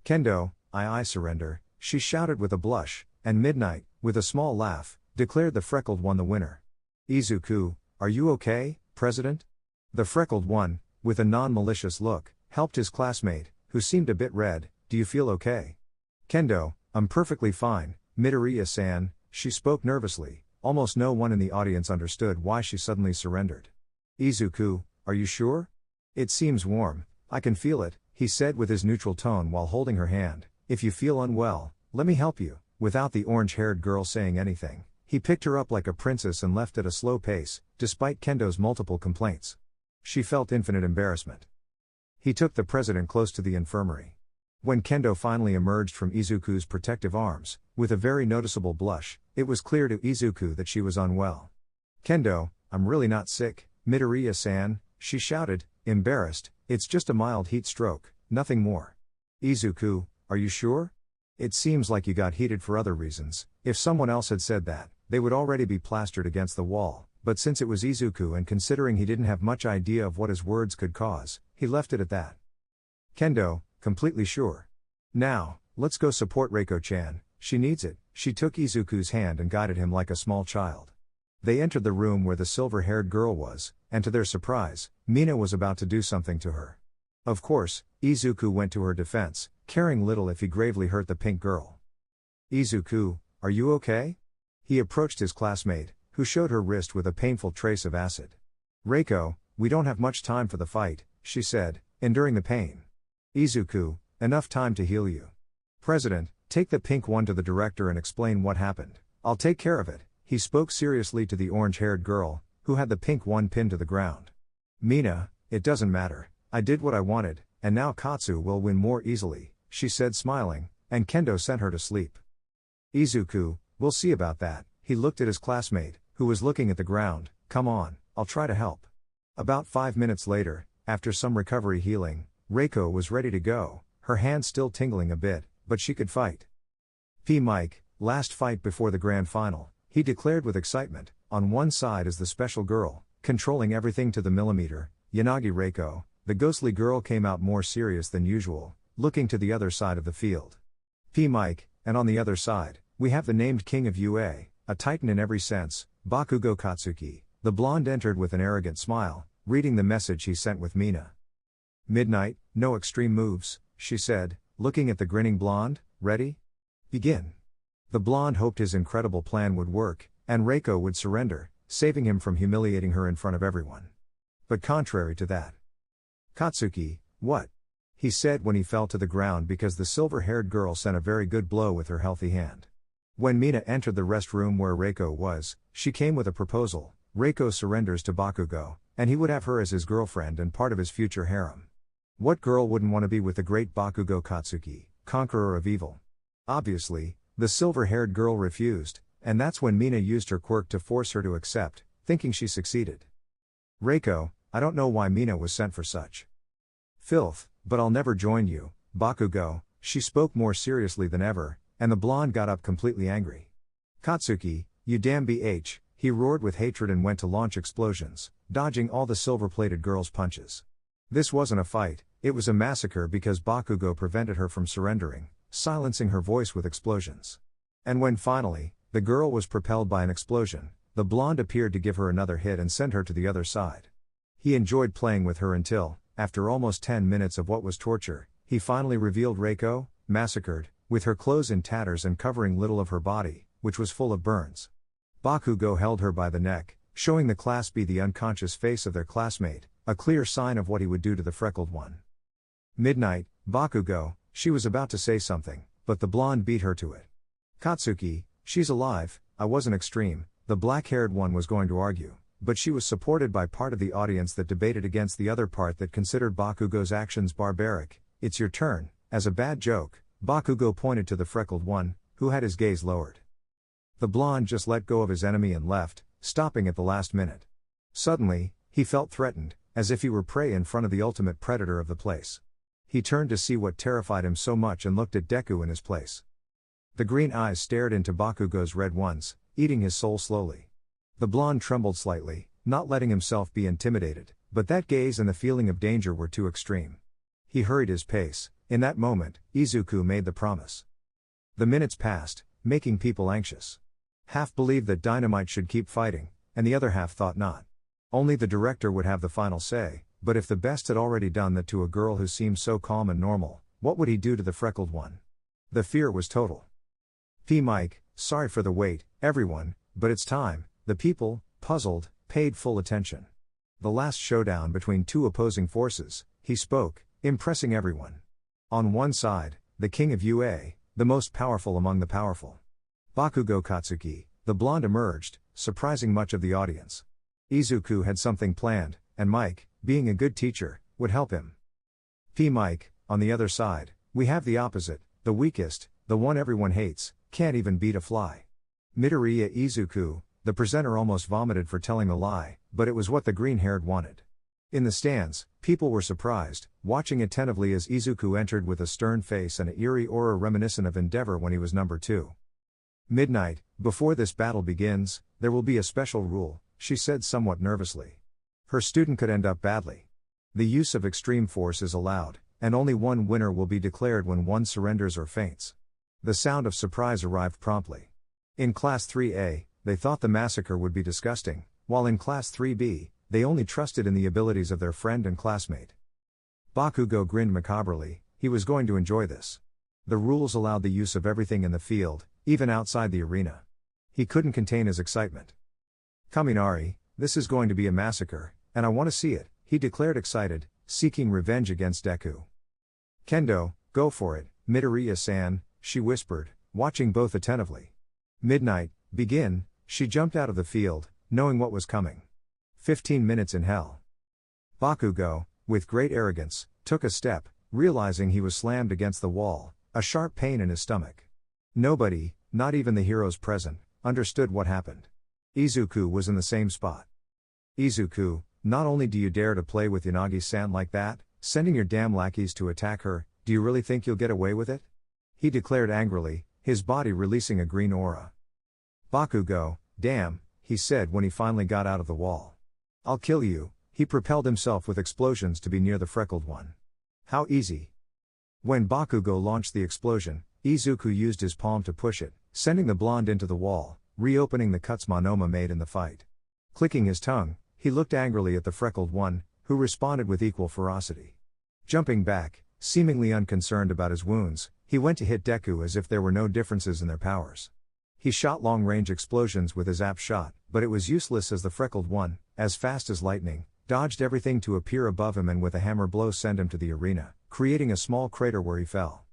Kendo, I surrender, she shouted with a blush, and Midnight, with a small laugh, declared the freckled one the winner. Izuku, are you okay, President? The freckled one, with a non-malicious look, helped his classmate, who seemed a bit red. Do you feel okay? Kendo, I'm perfectly fine, Midoriya-san, she spoke nervously. Almost no one in the audience understood why she suddenly surrendered. Izuku, are you sure? It seems warm, I can feel it, he said with his neutral tone while holding her hand. If you feel unwell, let me help you. Without the orange-haired girl saying anything, he picked her up like a princess and left at a slow pace, despite Kendo's multiple complaints. She felt infinite embarrassment. He took the president close to the infirmary. When Kendo finally emerged from Izuku's protective arms, with a very noticeable blush, it was clear to Izuku that she was unwell. Kendo, I'm really not sick, Midoriya-san, she shouted, embarrassed, it's just a mild heat stroke, nothing more. Izuku, are you sure? It seems like you got heated for other reasons. If someone else had said that, they would already be plastered against the wall, but since it was Izuku and considering he didn't have much idea of what his words could cause, he left it at that. Kendo, completely sure. Now, let's go support Reiko-chan, she needs it. She took Izuku's hand and guided him like a small child. They entered the room where the silver-haired girl was, and to their surprise, Mina was about to do something to her. Of course, Izuku went to her defense, caring little if he gravely hurt the pink girl. Izuku, are you okay? He approached his classmate, who showed her wrist with a painful trace of acid. Reiko, we don't have much time for the fight, she said, enduring the pain. Izuku, enough time to heal you. President, take the pink one to the director and explain what happened. I'll take care of it, he spoke seriously to the orange-haired girl, who had the pink one pinned to the ground. Mina, it doesn't matter, I did what I wanted, and now Katsu will win more easily, she said smiling, and Kendo sent her to sleep. Izuku, we'll see about that, he looked at his classmate, who was looking at the ground. Come on, I'll try to help. About 5 minutes later, after some recovery healing, Reiko was ready to go, her hand still tingling a bit, but she could fight. P. Mike, last fight before the grand final, he declared with excitement. On one side is the special girl, controlling everything to the millimeter, Yanagi Reiko. The ghostly girl came out more serious than usual, looking to the other side of the field. P. Mike, and on the other side, we have the named king of UA, a titan in every sense, Bakugo Katsuki. The blonde entered with an arrogant smile, reading the message he sent with Mina. Midnight, no extreme moves, she said, looking at the grinning blonde. Ready? Begin. The blonde hoped his incredible plan would work, and Reiko would surrender, saving him from humiliating her in front of everyone. But contrary to that. Katsuki, what? He said when he fell to the ground because the silver-haired girl sent a very good blow with her healthy hand. When Mina entered the restroom where Reiko was, she came with a proposal. Reiko surrenders to Bakugo, and he would have her as his girlfriend and part of his future harem. What girl wouldn't want to be with the great Bakugo Katsuki, conqueror of evil? Obviously, the silver-haired girl refused, and that's when Mina used her quirk to force her to accept, thinking she succeeded. Reiko, I don't know why Mina was sent for such filth, but I'll never join you, Bakugo, she spoke more seriously than ever, and the blonde got up completely angry. Katsuki, you damn BH, he roared with hatred and went to launch explosions, dodging all the silver-plated girl's punches. This wasn't a fight, it was a massacre because Bakugo prevented her from surrendering, silencing her voice with explosions. And when finally, the girl was propelled by an explosion, the blonde appeared to give her another hit and send her to the other side. He enjoyed playing with her until, after almost 10 minutes of what was torture, he finally revealed Reiko, massacred, with her clothes in tatters and covering little of her body, which was full of burns. Bakugo held her by the neck, showing the class B the unconscious face of their classmate, a clear sign of what he would do to the freckled one. Midnight, Bakugo, she was about to say something, but the blonde beat her to it. Katsuki, she's alive, I wasn't extreme, the black-haired one was going to argue, but she was supported by part of the audience that debated against the other part that considered Bakugo's actions barbaric. It's your turn. As a bad joke, Bakugo pointed to the freckled one, who had his gaze lowered. The blonde just let go of his enemy and left, stopping at the last minute. Suddenly, he felt threatened, as if he were prey in front of the ultimate predator of the place. He turned to see what terrified him so much and looked at Deku in his place. The green eyes stared into Bakugo's red ones, eating his soul slowly. The blonde trembled slightly, not letting himself be intimidated, but that gaze and the feeling of danger were too extreme. He hurried his pace. In that moment, Izuku made the promise. The minutes passed, making people anxious. Half believed that Dynamite should keep fighting, and the other half thought not. Only the director would have the final say, but if the best had already done that to a girl who seemed so calm and normal, what would he do to the freckled one? The fear was total. Mike, sorry for the wait, everyone, but it's time. The people, puzzled, paid full attention. The last showdown between two opposing forces, he spoke, impressing everyone. On one side, the king of UA, the most powerful among the powerful. Bakugo Katsuki, the blonde emerged, surprising much of the audience. Izuku had something planned, and Mike, being a good teacher, would help him. Mike, on the other side, we have the opposite, the weakest, the one everyone hates, can't even beat a fly. Midoriya Izuku, the presenter almost vomited for telling a lie, but it was what the green-haired wanted. In the stands, people were surprised, watching attentively as Izuku entered with a stern face and an eerie aura reminiscent of Endeavor when he was number 2. Midnight, before this battle begins, there will be a special rule, she said somewhat nervously. Her student could end up badly. The use of extreme force is allowed, and only one winner will be declared when one surrenders or faints. The sound of surprise arrived promptly. In Class 3A, they thought the massacre would be disgusting, while in Class 3B, they only trusted in the abilities of their friend and classmate. Bakugo grinned macabrely, he was going to enjoy this. The rules allowed the use of everything in the field, even outside the arena. He couldn't contain his excitement. Kaminari, this is going to be a massacre, and I want to see it, he declared excited, seeking revenge against Deku. Kendo, go for it, Midoriya-san, she whispered, watching both attentively. Midnight, begin, she jumped out of the field, knowing what was coming. 15 minutes in hell. Bakugo, with great arrogance, took a step, realizing he was slammed against the wall, a sharp pain in his stomach. Nobody, not even the heroes present, understood what happened. Izuku was in the same spot. Izuku, not only do you dare to play with Yanagi-san like that, sending your damn lackeys to attack her, do you really think you'll get away with it? He declared angrily, his body releasing a green aura. Bakugo, damn, he said when he finally got out of the wall. I'll kill you, he propelled himself with explosions to be near the freckled one. How easy. When Bakugo launched the explosion, Izuku used his palm to push it, sending the blonde into the wall, reopening the cuts Monoma made in the fight. Clicking his tongue, he looked angrily at the freckled one, who responded with equal ferocity. Jumping back, seemingly unconcerned about his wounds, he went to hit Deku as if there were no differences in their powers. He shot long-range explosions with his apt shot, but it was useless as the freckled one, as fast as lightning, dodged everything to appear above him and with a hammer blow send him to the arena, creating a small crater where he fell.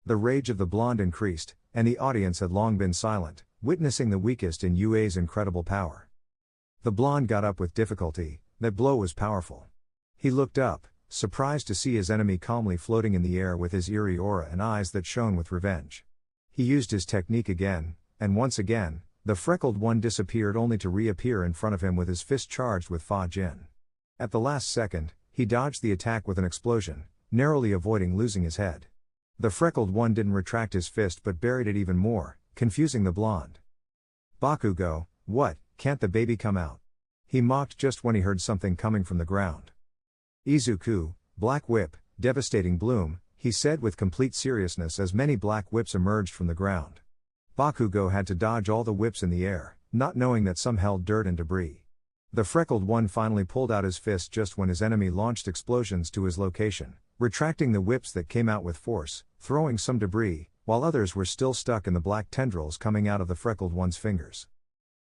The rage of the blonde increased, and the audience had long been silent, witnessing the weakest in UA's incredible power. The blonde got up with difficulty, that blow was powerful. He looked up, surprised to see his enemy calmly floating in the air with his eerie aura and eyes that shone with revenge. He used his technique again, and once again, the freckled one disappeared only to reappear in front of him with his fist charged with Fa Jin. At the last second, he dodged the attack with an explosion, narrowly avoiding losing his head. The freckled one didn't retract his fist but buried it even more, confusing the blonde. Bakugo, what, can't the baby come out? He mocked just when he heard something coming from the ground. Izuku, Black Whip, devastating bloom, he said with complete seriousness as many black whips emerged from the ground. Bakugo had to dodge all the whips in the air, not knowing that some held dirt and debris. The freckled one finally pulled out his fist just when his enemy launched explosions to his location, retracting the whips that came out with force, throwing some debris, while others were still stuck in the black tendrils coming out of the freckled one's fingers.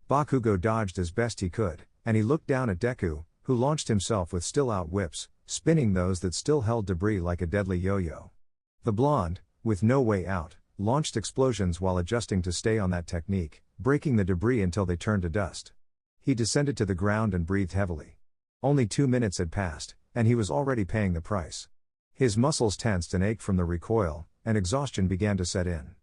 Bakugo dodged as best he could, and he looked down at Deku, who launched himself with still out whips, spinning those that still held debris like a deadly yo-yo. The blonde, with no way out, launched explosions while adjusting to stay on that technique, breaking the debris until they turned to dust. He descended to the ground and breathed heavily. Only 2 minutes had passed, and he was already paying the price. His muscles tensed and ached from the recoil, and exhaustion began to set in.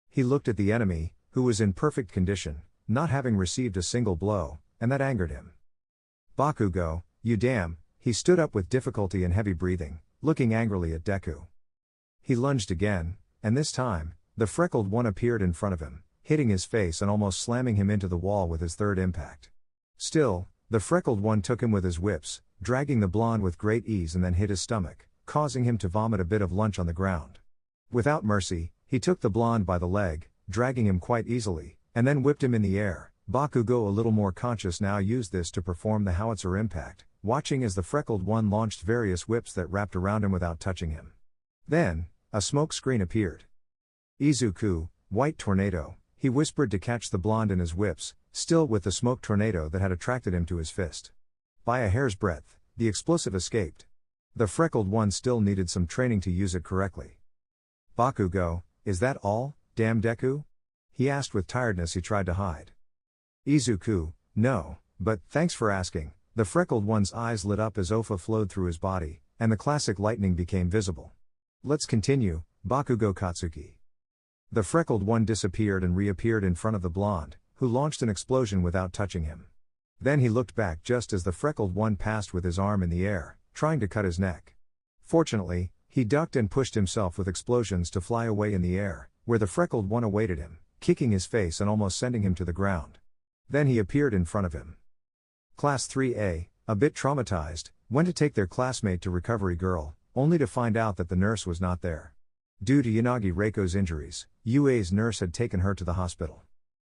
He looked at the enemy, who was in perfect condition, not having received a single blow, and that angered him. Bakugo, you damn, he stood up with difficulty and heavy breathing, looking angrily at Deku. He lunged again, and this time, the freckled one appeared in front of him, hitting his face and almost slamming him into the wall with his third impact. Still, the freckled one took him with his whips, dragging the blonde with great ease and then hit his stomach, causing him to vomit a bit of lunch on the ground. Without mercy, he took the blonde by the leg, dragging him quite easily, and then whipped him in the air. Bakugo, a little more conscious now, used this to perform the howitzer impact, watching as the freckled one launched various whips that wrapped around him without touching him. Then, a smoke screen appeared. Izuku, white tornado, he whispered to catch the blonde in his whips, still with the smoke tornado that had attracted him to his fist. By a hair's breadth, the explosive escaped. The freckled one still needed some training to use it correctly. Bakugo, is that all, damn Deku? He asked with tiredness he tried to hide. Izuku, no, but thanks for asking. The freckled one's eyes lit up as Ofa flowed through his body, and the classic lightning became visible. Let's continue, Bakugo Katsuki. The freckled one disappeared and reappeared in front of the blonde, who launched an explosion without touching him. Then he looked back just as the freckled one passed with his arm in the air, trying to cut his neck. Fortunately, he ducked and pushed himself with explosions to fly away in the air, where the freckled one awaited him, kicking his face and almost sending him to the ground. Then he appeared in front of him. Class 3A, a bit traumatized, went to take their classmate to Recovery Girl, only to find out that the nurse was not there. Due to Yanagi Reiko's injuries, UA's nurse had taken her to the hospital.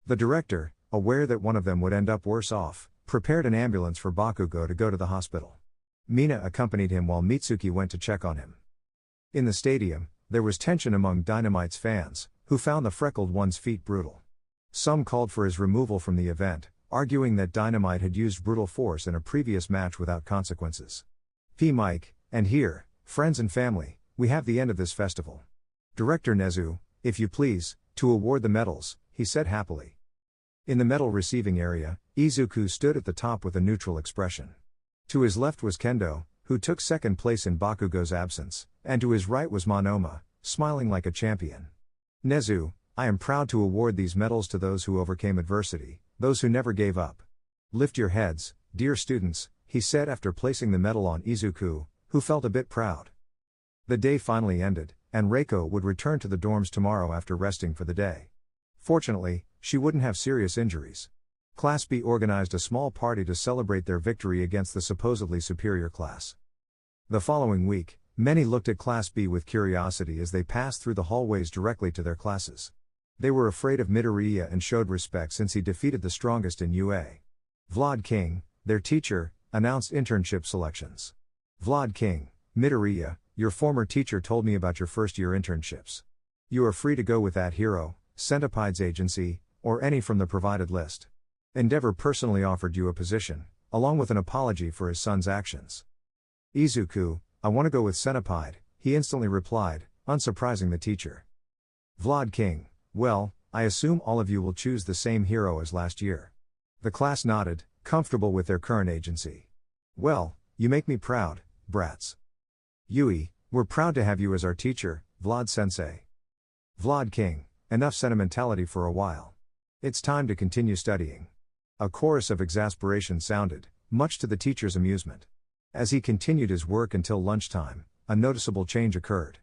The director, aware that one of them would end up worse off, prepared an ambulance for Bakugo to go to the hospital. Mina accompanied him while Mitsuki went to check on him. In the stadium, there was tension among Dynamite's fans, who found the freckled one's feat brutal. Some called for his removal from the event, arguing that Dynamite had used brutal force in a previous match without consequences. Mike, and here, friends and family, we have the end of this festival. Director Nezu, if you please, to award the medals, he said happily. In the medal receiving area, Izuku stood at the top with a neutral expression. To his left was Kendo, who took second place in Bakugo's absence, and to his right was Monoma, smiling like a champion. Nezu, I am proud to award these medals to those who overcame adversity, those who never gave up. Lift your heads, dear students, he said after placing the medal on Izuku, who felt a bit proud. The day finally ended, and Reiko would return to the dorms tomorrow after resting for the day. Fortunately, she wouldn't have serious injuries. Class B organized a small party to celebrate their victory against the supposedly superior class. The following week, many looked at Class B with curiosity as they passed through the hallways directly to their classes. They were afraid of Midoriya and showed respect since he defeated the strongest in UA. Vlad King, their teacher, announced internship selections. Vlad King, Midoriya, your former teacher told me about your first-year internships. You are free to go with that hero, Centipede's agency, or any from the provided list. Endeavor personally offered you a position, along with an apology for his son's actions. Izuku, I want to go with Centipede, he instantly replied, unsurprising the teacher. Vlad King, well, I assume all of you will choose the same hero as last year. The class nodded, comfortable with their current agency. Well, you make me proud, brats. Yui, we're proud to have you as our teacher, Vlad Sensei. Vlad King, enough sentimentality for a while. It's time to continue studying. A chorus of exasperation sounded, much to the teacher's amusement. As he continued his work until lunchtime, a noticeable change occurred.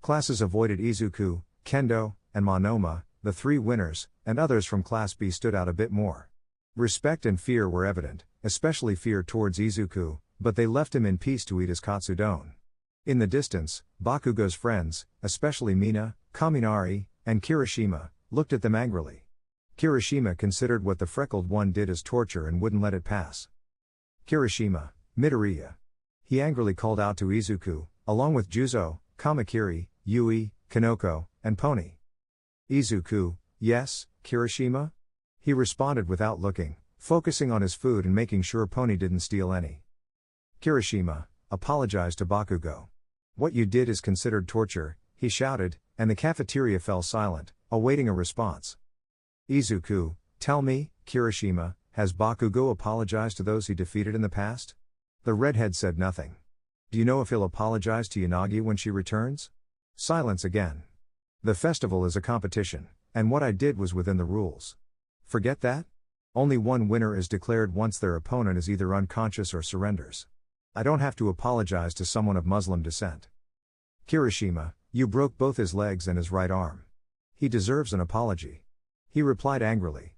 Classes avoided Izuku, Kendo, and Monoma, the three winners, and others from Class B stood out a bit more. Respect and fear were evident, especially fear towards Izuku, but they left him in peace to eat his katsudon. In the distance, Bakugo's friends, especially Mina, Kaminari, and Kirishima, looked at them angrily. Kirishima considered what the freckled one did as torture and wouldn't let it pass. Kirishima, Midoriya. He angrily called out to Izuku, along with Juzo, Kamakiri, Yui, Kanoko, and Pony. Izuku, yes, Kirishima? He responded without looking, focusing on his food and making sure Pony didn't steal any. Kirishima, apologized to Bakugo. What you did is considered torture, he shouted, and the cafeteria fell silent, awaiting a response. Izuku, tell me, Kirishima, has Bakugo apologized to those he defeated in the past? The redhead said nothing. Do you know if he'll apologize to Yanagi when she returns? Silence again. The festival is a competition, and what I did was within the rules. Forget that? Only one winner is declared once their opponent is either unconscious or surrenders. I don't have to apologize to someone of Muslim descent. Kirishima, you broke both his legs and his right arm. He deserves an apology. He replied angrily.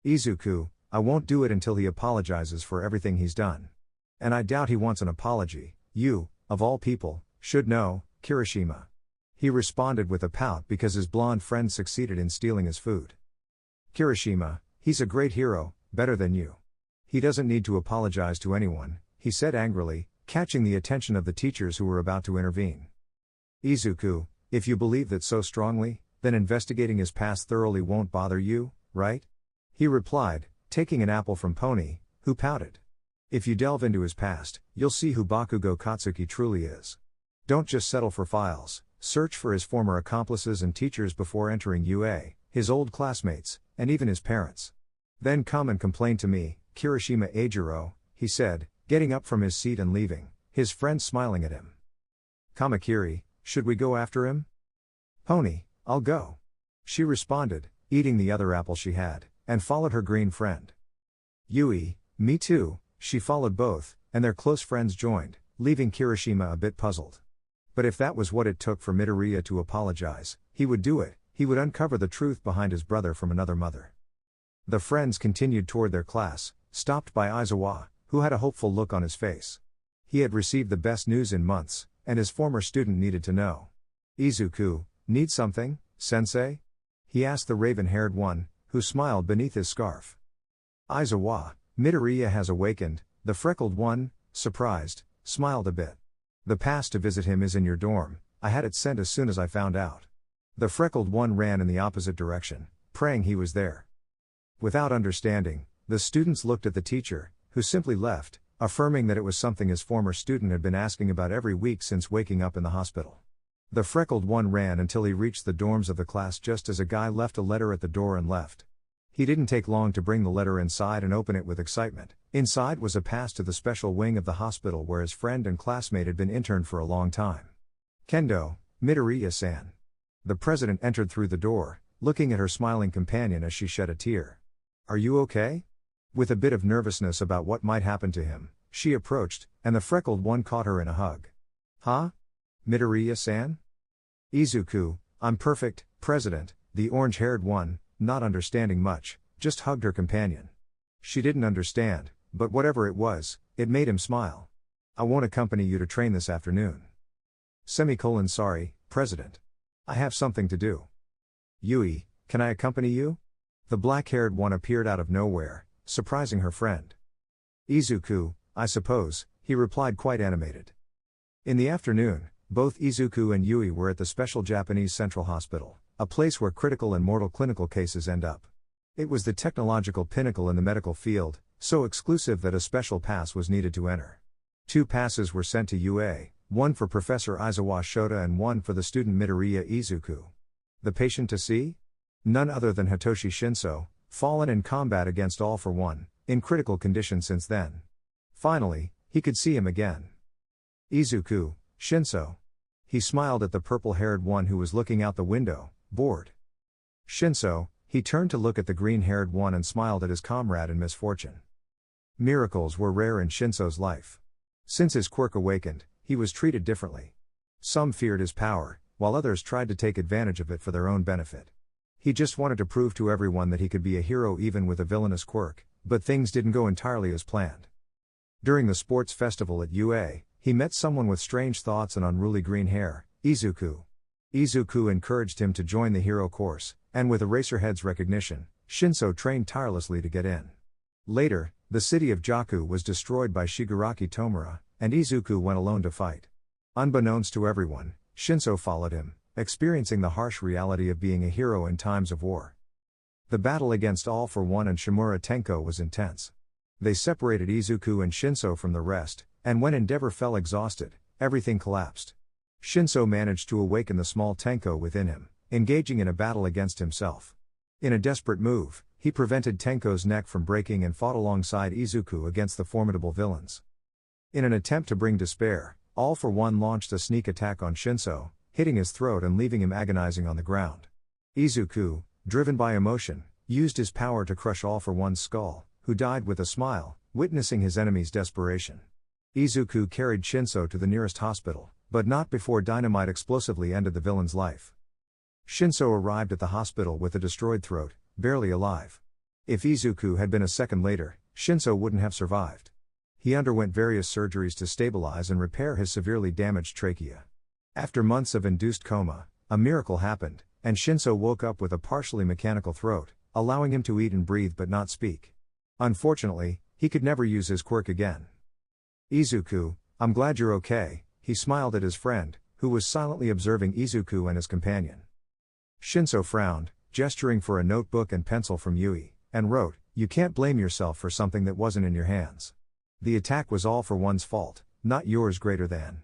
Izuku, I won't do it until he apologizes for everything he's done. And I doubt he wants an apology. You, of all people, should know, Kirishima. He responded with a pout because his blonde friend succeeded in stealing his food. Kirishima, he's a great hero, better than you. He doesn't need to apologize to anyone, he said angrily, catching the attention of the teachers who were about to intervene. Izuku, if you believe that so strongly, then investigating his past thoroughly won't bother you, right? He replied, taking an apple from Pony, who pouted. If you delve into his past, you'll see who Bakugo Katsuki truly is. Don't just settle for files, search for his former accomplices and teachers before entering UA, his old classmates, and even his parents. Then come and complain to me, Kirishima Eijiro, he said, getting up from his seat and leaving, his friend smiling at him. Kamakiri, should we go after him? Pony, I'll go. She responded, eating the other apple she had, and followed her green friend. Yui, me too, she followed both, and their close friends joined, leaving Kirishima a bit puzzled. But if that was what it took for Midoriya to apologize, he would do it, he would uncover the truth behind his brother from another mother. The friends continued toward their class, stopped by Aizawa, who had a hopeful look on his face. He had received the best news in months, and his former student needed to know. Izuku, need something, sensei? He asked the raven-haired one, who smiled beneath his scarf. Aizawa, Midoriya has awakened, the freckled one, surprised, smiled a bit. The pass to visit him is in your dorm, I had it sent as soon as I found out. The freckled one ran in the opposite direction, praying he was there. Without understanding, the students looked at the teacher, who simply left, affirming that it was something his former student had been asking about every week since waking up in the hospital. The freckled one ran until he reached the dorms of the class just as a guy left a letter at the door and left. He didn't take long to bring the letter inside and open it with excitement. Inside was a pass to the special wing of the hospital where his friend and classmate had been interned for a long time. Kendo, Midoriya-san. The president entered through the door, looking at her smiling companion as she shed a tear. Are you okay? With a bit of nervousness about what might happen to him, she approached, and the freckled one caught her in a hug. Huh? Midoriya-san? Izuku, I'm perfect, president, the orange-haired one, not understanding much, just hugged her companion. She didn't understand, but whatever it was, it made him smile. I won't accompany you to train this afternoon. Sorry, president. I have something to do. Yui, can I accompany you? The black-haired one appeared out of nowhere, surprising her friend. Izuku, I suppose, he replied quite animated. In the afternoon, both Izuku and Yui were at the special Japanese Central Hospital, a place where critical and mortal clinical cases end up. It was the technological pinnacle in the medical field, so exclusive that a special pass was needed to enter. 2 passes were sent to UA, one for Professor Aizawa Shota and one for the student Midoriya Izuku. The patient to see? None other than Hitoshi Shinso, fallen in combat against All for One, in critical condition since then. Finally, he could see him again. Izuku, Shinso. He smiled at the purple-haired one who was looking out the window, bored. Shinso, he turned to look at the green-haired one and smiled at his comrade in misfortune. Miracles were rare in Shinso's life. Since his quirk awakened, he was treated differently. Some feared his power, while others tried to take advantage of it for their own benefit. He just wanted to prove to everyone that he could be a hero even with a villainous quirk, but things didn't go entirely as planned. During the sports festival at UA, he met someone with strange thoughts and unruly green hair, Izuku. Izuku encouraged him to join the hero course, and with Eraserhead's recognition, Shinso trained tirelessly to get in. Later, the city of Jaku was destroyed by Shigaraki Tomura, and Izuku went alone to fight. Unbeknownst to everyone, Shinso followed him, experiencing the harsh reality of being a hero in times of war. The battle against All for One and Shimura Tenko was intense. They separated Izuku and Shinso from the rest, and when Endeavor fell exhausted, everything collapsed. Shinso managed to awaken the small Tenko within him, engaging in a battle against himself. In a desperate move, he prevented Tenko's neck from breaking and fought alongside Izuku against the formidable villains. In an attempt to bring despair, All for One launched a sneak attack on Shinso, hitting his throat and leaving him agonizing on the ground. Izuku, driven by emotion, used his power to crush All for One's skull, who died with a smile, witnessing his enemy's desperation. Izuku carried Shinso to the nearest hospital, but not before dynamite explosively ended the villain's life. Shinso arrived at the hospital with a destroyed throat, barely alive. If Izuku had been a second later, Shinso wouldn't have survived. He underwent various surgeries to stabilize and repair his severely damaged trachea. After months of induced coma, a miracle happened, and Shinso woke up with a partially mechanical throat, allowing him to eat and breathe but not speak. Unfortunately, he could never use his quirk again. Izuku, I'm glad you're okay, he smiled at his friend, who was silently observing Izuku and his companion. Shinso frowned, gesturing for a notebook and pencil from Yui, and wrote, "You can't blame yourself for something that wasn't in your hands. The attack was All for One's fault, not yours greater than."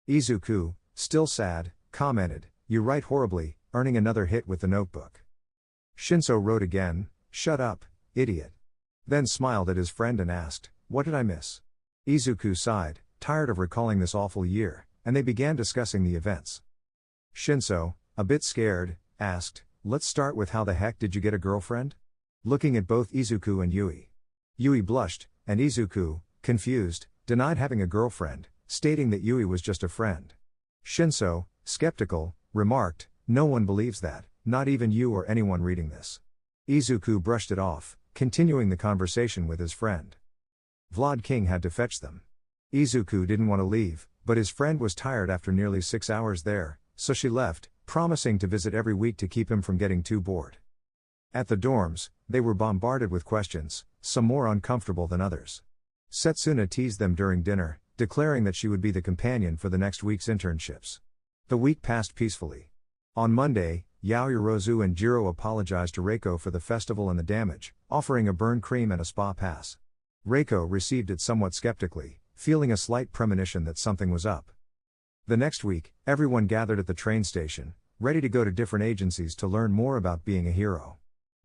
Izuku, still sad, commented, "You write horribly," earning another hit with the notebook. Shinso wrote again, "Shut up, idiot." Then smiled at his friend and asked, "What did I miss?" Izuku sighed, tired of recalling this awful year, and they began discussing the events. Shinso, a bit scared, asked, "Let's start with how the heck did you get a girlfriend?" Looking at both Izuku and Yui. Yui blushed, and Izuku, confused, denied having a girlfriend, stating that Yui was just a friend. Shinso, skeptical, remarked, "No one believes that, not even you or anyone reading this." Izuku brushed it off, continuing the conversation with his friend. Vlad King had to fetch them. Izuku didn't want to leave, but his friend was tired after nearly 6 hours there, so she left, promising to visit every week to keep him from getting too bored. At the dorms, they were bombarded with questions, some more uncomfortable than others. Setsuna teased them during dinner, declaring that she would be the companion for the next week's internships. The week passed peacefully. On Monday, Yaoyorozu and Jiro apologized to Reiko for the festival and the damage, offering a burn cream and a spa pass. Reiko received it somewhat skeptically, feeling a slight premonition that something was up. The next week, everyone gathered at the train station, ready to go to different agencies to learn more about being a hero.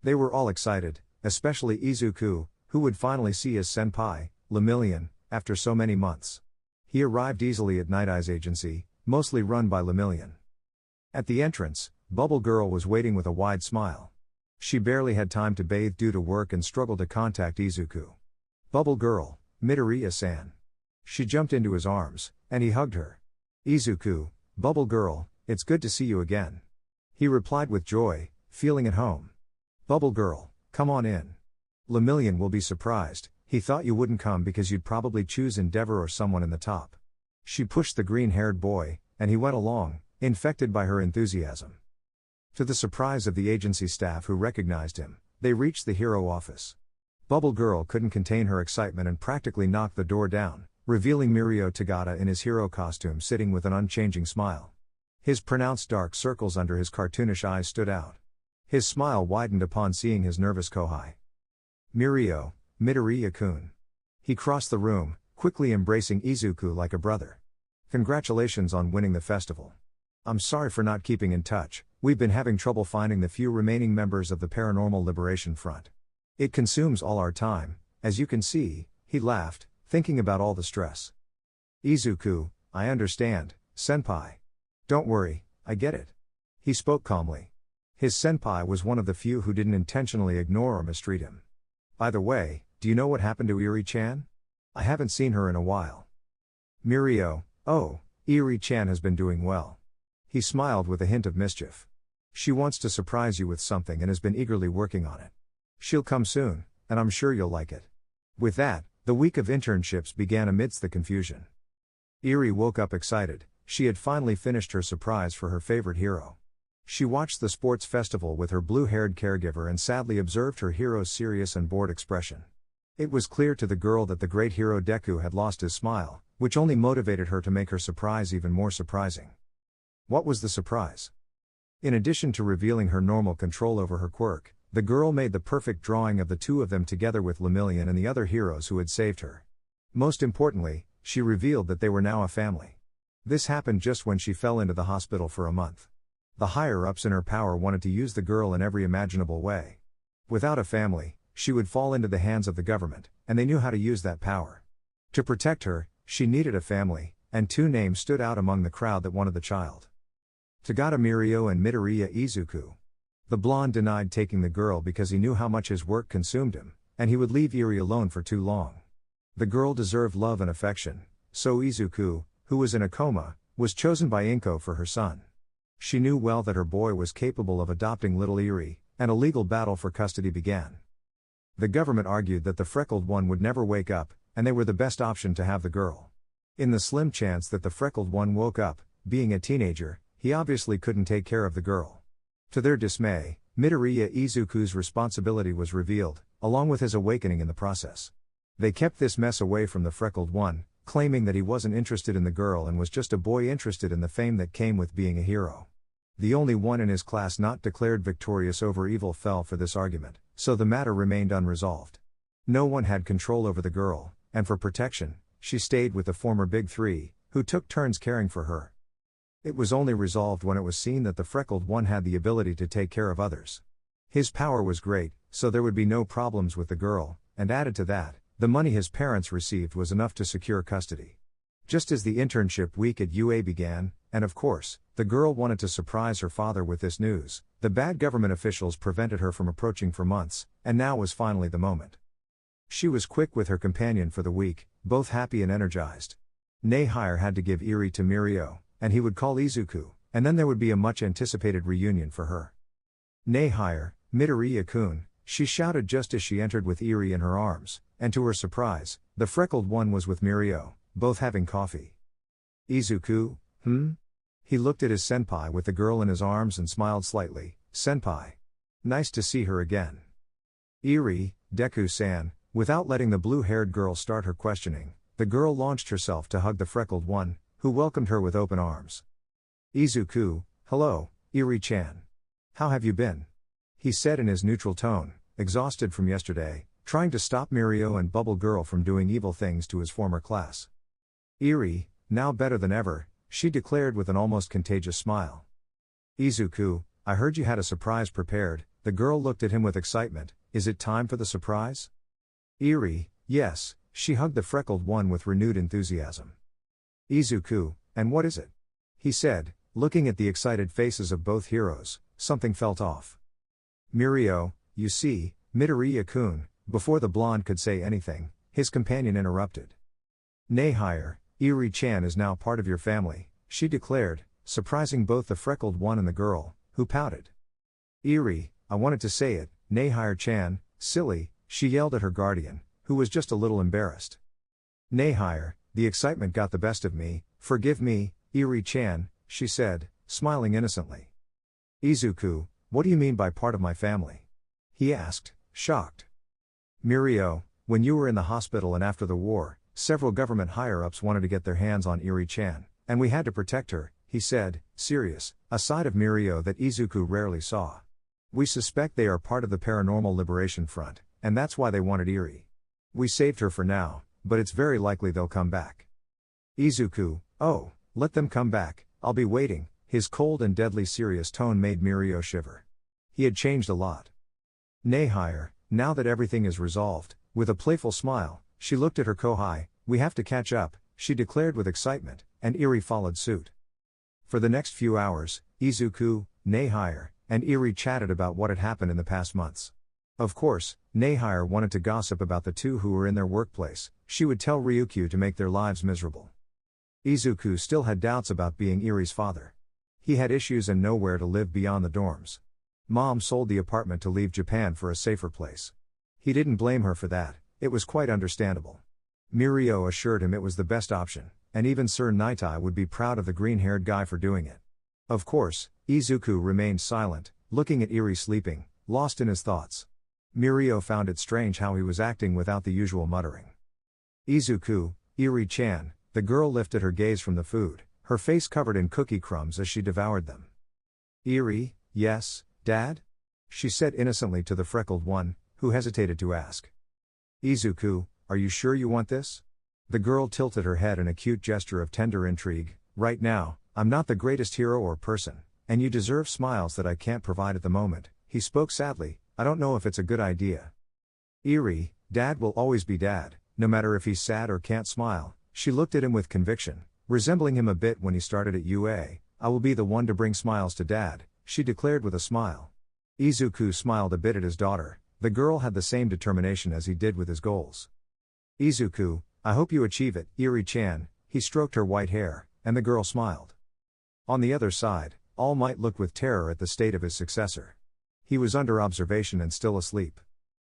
They were all excited, especially Izuku, who would finally see his senpai, Lemillion, after so many months. He arrived easily at Night Eye's agency, mostly run by Lemillion. At the entrance, Bubble Girl was waiting with a wide smile. She barely had time to bathe due to work and struggled to contact Izuku. "Bubble Girl, Midoriya-san." She jumped into his arms, and he hugged her. "Izuku, Bubble Girl, it's good to see you again." He replied with joy, feeling at home. "Bubble Girl, come on in. Lemillion will be surprised, he thought you wouldn't come because you'd probably choose Endeavor or someone in the top." She pushed the green-haired boy, and he went along, infected by her enthusiasm. To the surprise of the agency staff who recognized him, they reached the hero office. Bubble Girl couldn't contain her excitement and practically knocked the door down, revealing Mirio Tagata in his hero costume sitting with an unchanging smile. His pronounced dark circles under his cartoonish eyes stood out. His smile widened upon seeing his nervous Kohai. "Mirio, Midoriya-kun." He crossed the room, quickly embracing Izuku like a brother. "Congratulations on winning the festival. I'm sorry for not keeping in touch, we've been having trouble finding the few remaining members of the Paranormal Liberation Front. It consumes all our time, as you can see," he laughed, thinking about all the stress. "Izuku, I understand, senpai. Don't worry, I get it." He spoke calmly. His senpai was one of the few who didn't intentionally ignore or mistreat him. "By the way, do you know what happened to Iri-chan? I haven't seen her in a while." Mirio, "Oh, Iri-chan has been doing well." He smiled with a hint of mischief. "She wants to surprise you with something and has been eagerly working on it. She'll come soon, and I'm sure you'll like it." With that, the week of internships began amidst the confusion. Iri woke up excited, she had finally finished her surprise for her favorite hero. She watched the sports festival with her blue-haired caregiver and sadly observed her hero's serious and bored expression. It was clear to the girl that the great hero Deku had lost his smile, which only motivated her to make her surprise even more surprising. What was the surprise? In addition to revealing her normal control over her quirk, the girl made the perfect drawing of the two of them together with Lemillion and the other heroes who had saved her. Most importantly, she revealed that they were now a family. This happened just when she fell into the hospital for a month. The higher-ups in her power wanted to use the girl in every imaginable way. Without a family, she would fall into the hands of the government, and they knew how to use that power. To protect her, she needed a family, and two names stood out among the crowd that wanted the child. Tagata Mirio and Midoriya Izuku. The blonde denied taking the girl because he knew how much his work consumed him, and he would leave Eri alone for too long. The girl deserved love and affection, so Izuku, who was in a coma, was chosen by Inko for her son. She knew well that her boy was capable of adopting little Eri, and a legal battle for custody began. The government argued that the freckled one would never wake up, and they were the best option to have the girl. In the slim chance that the freckled one woke up, being a teenager, he obviously couldn't take care of the girl. To their dismay, Midoriya Izuku's responsibility was revealed, along with his awakening in the process. They kept this mess away from the freckled one, claiming that he wasn't interested in the girl and was just a boy interested in the fame that came with being a hero. The only one in his class not declared victorious over evil fell for this argument, so the matter remained unresolved. No one had control over the girl, and for protection, she stayed with the former Big Three, who took turns caring for her. It was only resolved when it was seen that the freckled one had the ability to take care of others. His power was great, so there would be no problems with the girl, and added to that, the money his parents received was enough to secure custody. Just as the internship week at UA began, and of course, the girl wanted to surprise her father with this news, the bad government officials prevented her from approaching for months, and now was finally the moment. She was quick with her companion for the week, both happy and energized. Nehire had to give Eri to Mirio, and he would call Izuku, and then there would be a much-anticipated reunion for her. Nehire, Midoriya-kun, she shouted just as she entered with Eri in her arms, and to her surprise, the freckled one was with Mirio, both having coffee. Izuku, He looked at his senpai with the girl in his arms and smiled slightly. Senpai. Nice to see her again. Eri, Deku-san. Without letting the blue-haired girl start her questioning, the girl launched herself to hug the freckled one, who welcomed her with open arms. Izuku, hello, Eri-chan. How have you been? He said in his neutral tone, exhausted from yesterday, trying to stop Mirio and Bubble Girl from doing evil things to his former class. Eri, now better than ever, she declared with an almost contagious smile. Izuku, I heard you had a surprise prepared. The girl looked at him with excitement. Is it time for the surprise? Eri, yes, she hugged the freckled one with renewed enthusiasm. Izuku, and what is it? He said, looking at the excited faces of both heroes. Something felt off. Mirio, you see, Midoriya-kun. Before the blonde could say anything, his companion interrupted. Nehire, Eri-chan is now part of your family, she declared, surprising both the freckled one and the girl, who pouted. Eri, I wanted to say it, Nehire-chan, silly, she yelled at her guardian, who was just a little embarrassed. Nehire, the excitement got the best of me, forgive me, Eri-chan, she said, smiling innocently. Izuku, what do you mean by part of my family? He asked, shocked. Mirio, when you were in the hospital and after the war, several government higher-ups wanted to get their hands on Eri-chan, and we had to protect her, he said, serious, a side of Mirio that Izuku rarely saw. We suspect they are part of the Paranormal Liberation Front, and that's why they wanted Eri. We saved her for now, but it's very likely they'll come back. Izuku, oh, let them come back, I'll be waiting. His cold and deadly serious tone made Mirio shiver. He had changed a lot. Nehire, now that everything is resolved, with a playful smile, she looked at her kohai. We have to catch up, she declared with excitement, and Eri followed suit. For the next few hours, Izuku, Nehire, and Eri chatted about what had happened in the past months. Of course, Nehire wanted to gossip about the two who were in their workplace. She would tell Ryukyu to make their lives miserable. Izuku still had doubts about being Eri's father. He had issues and nowhere to live beyond the dorms. Mom sold the apartment to leave Japan for a safer place. He didn't blame her for that, it was quite understandable. Mirio assured him it was the best option, and even Sir Nitai would be proud of the green-haired guy for doing it. Of course, Izuku remained silent, looking at Eri sleeping, lost in his thoughts. Mirio found it strange how he was acting without the usual muttering. Izuku, Eri-chan, the girl lifted her gaze from the food, her face covered in cookie crumbs as she devoured them. Eri, yes, Dad? She said innocently to the freckled one, who hesitated to ask. Izuku, are you sure you want this? The girl tilted her head in a cute gesture of tender intrigue. Right now, I'm not the greatest hero or person, and you deserve smiles that I can't provide at the moment. He spoke sadly. I don't know if it's a good idea. Eri, Dad will always be Dad, no matter if he's sad or can't smile. She looked at him with conviction, resembling him a bit when he started at UA. I will be the one to bring smiles to Dad, she declared with a smile. Izuku smiled a bit at his daughter. The girl had the same determination as he did with his goals. Izuku, I hope you achieve it, Eri-chan. He stroked her white hair, and the girl smiled. On the other side, All Might looked with terror at the state of his successor. He was under observation and still asleep.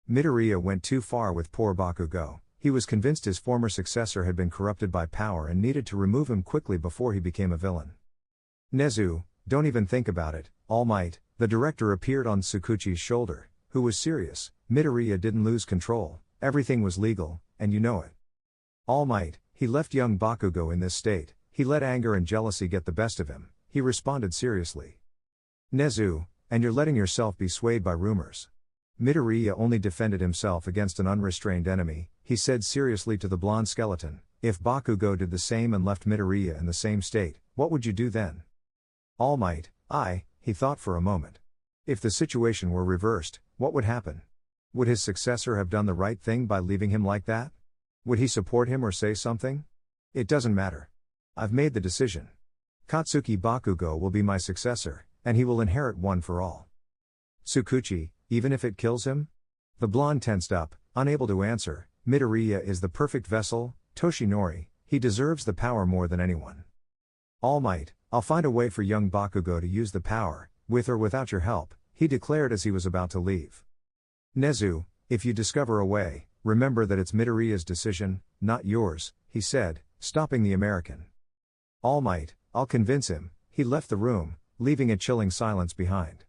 Midoriya went too far with poor Bakugo. He was convinced his former successor had been corrupted by power and needed to remove him quickly before he became a villain. Nezu, don't even think about it, All Might. The director appeared on Tsukuchi's shoulder, who was serious. Midoriya didn't lose control, everything was legal, and you know it. All Might, he left young Bakugo in this state, he let anger and jealousy get the best of him, he responded seriously. Nezu, and you're letting yourself be swayed by rumors. Midoriya only defended himself against an unrestrained enemy, he said seriously to the blonde skeleton. If Bakugo did the same and left Midoriya in the same state, what would you do then? All Might, he thought for a moment. If the situation were reversed, what would happen? Would his successor have done the right thing by leaving him like that? Would he support him or say something? It doesn't matter. I've made the decision. Katsuki Bakugo will be my successor, and he will inherit One for All. Tsukuchi, even if it kills him? The blonde tensed up, unable to answer. Midoriya is the perfect vessel, Toshinori, he deserves the power more than anyone. All Might, I'll find a way for young Bakugo to use the power, with or without your help, he declared as he was about to leave. Nezu, if you discover a way, remember that it's Midoriya's decision, not yours, he said, stopping the American. All Might, I'll convince him. He left the room, leaving a chilling silence behind.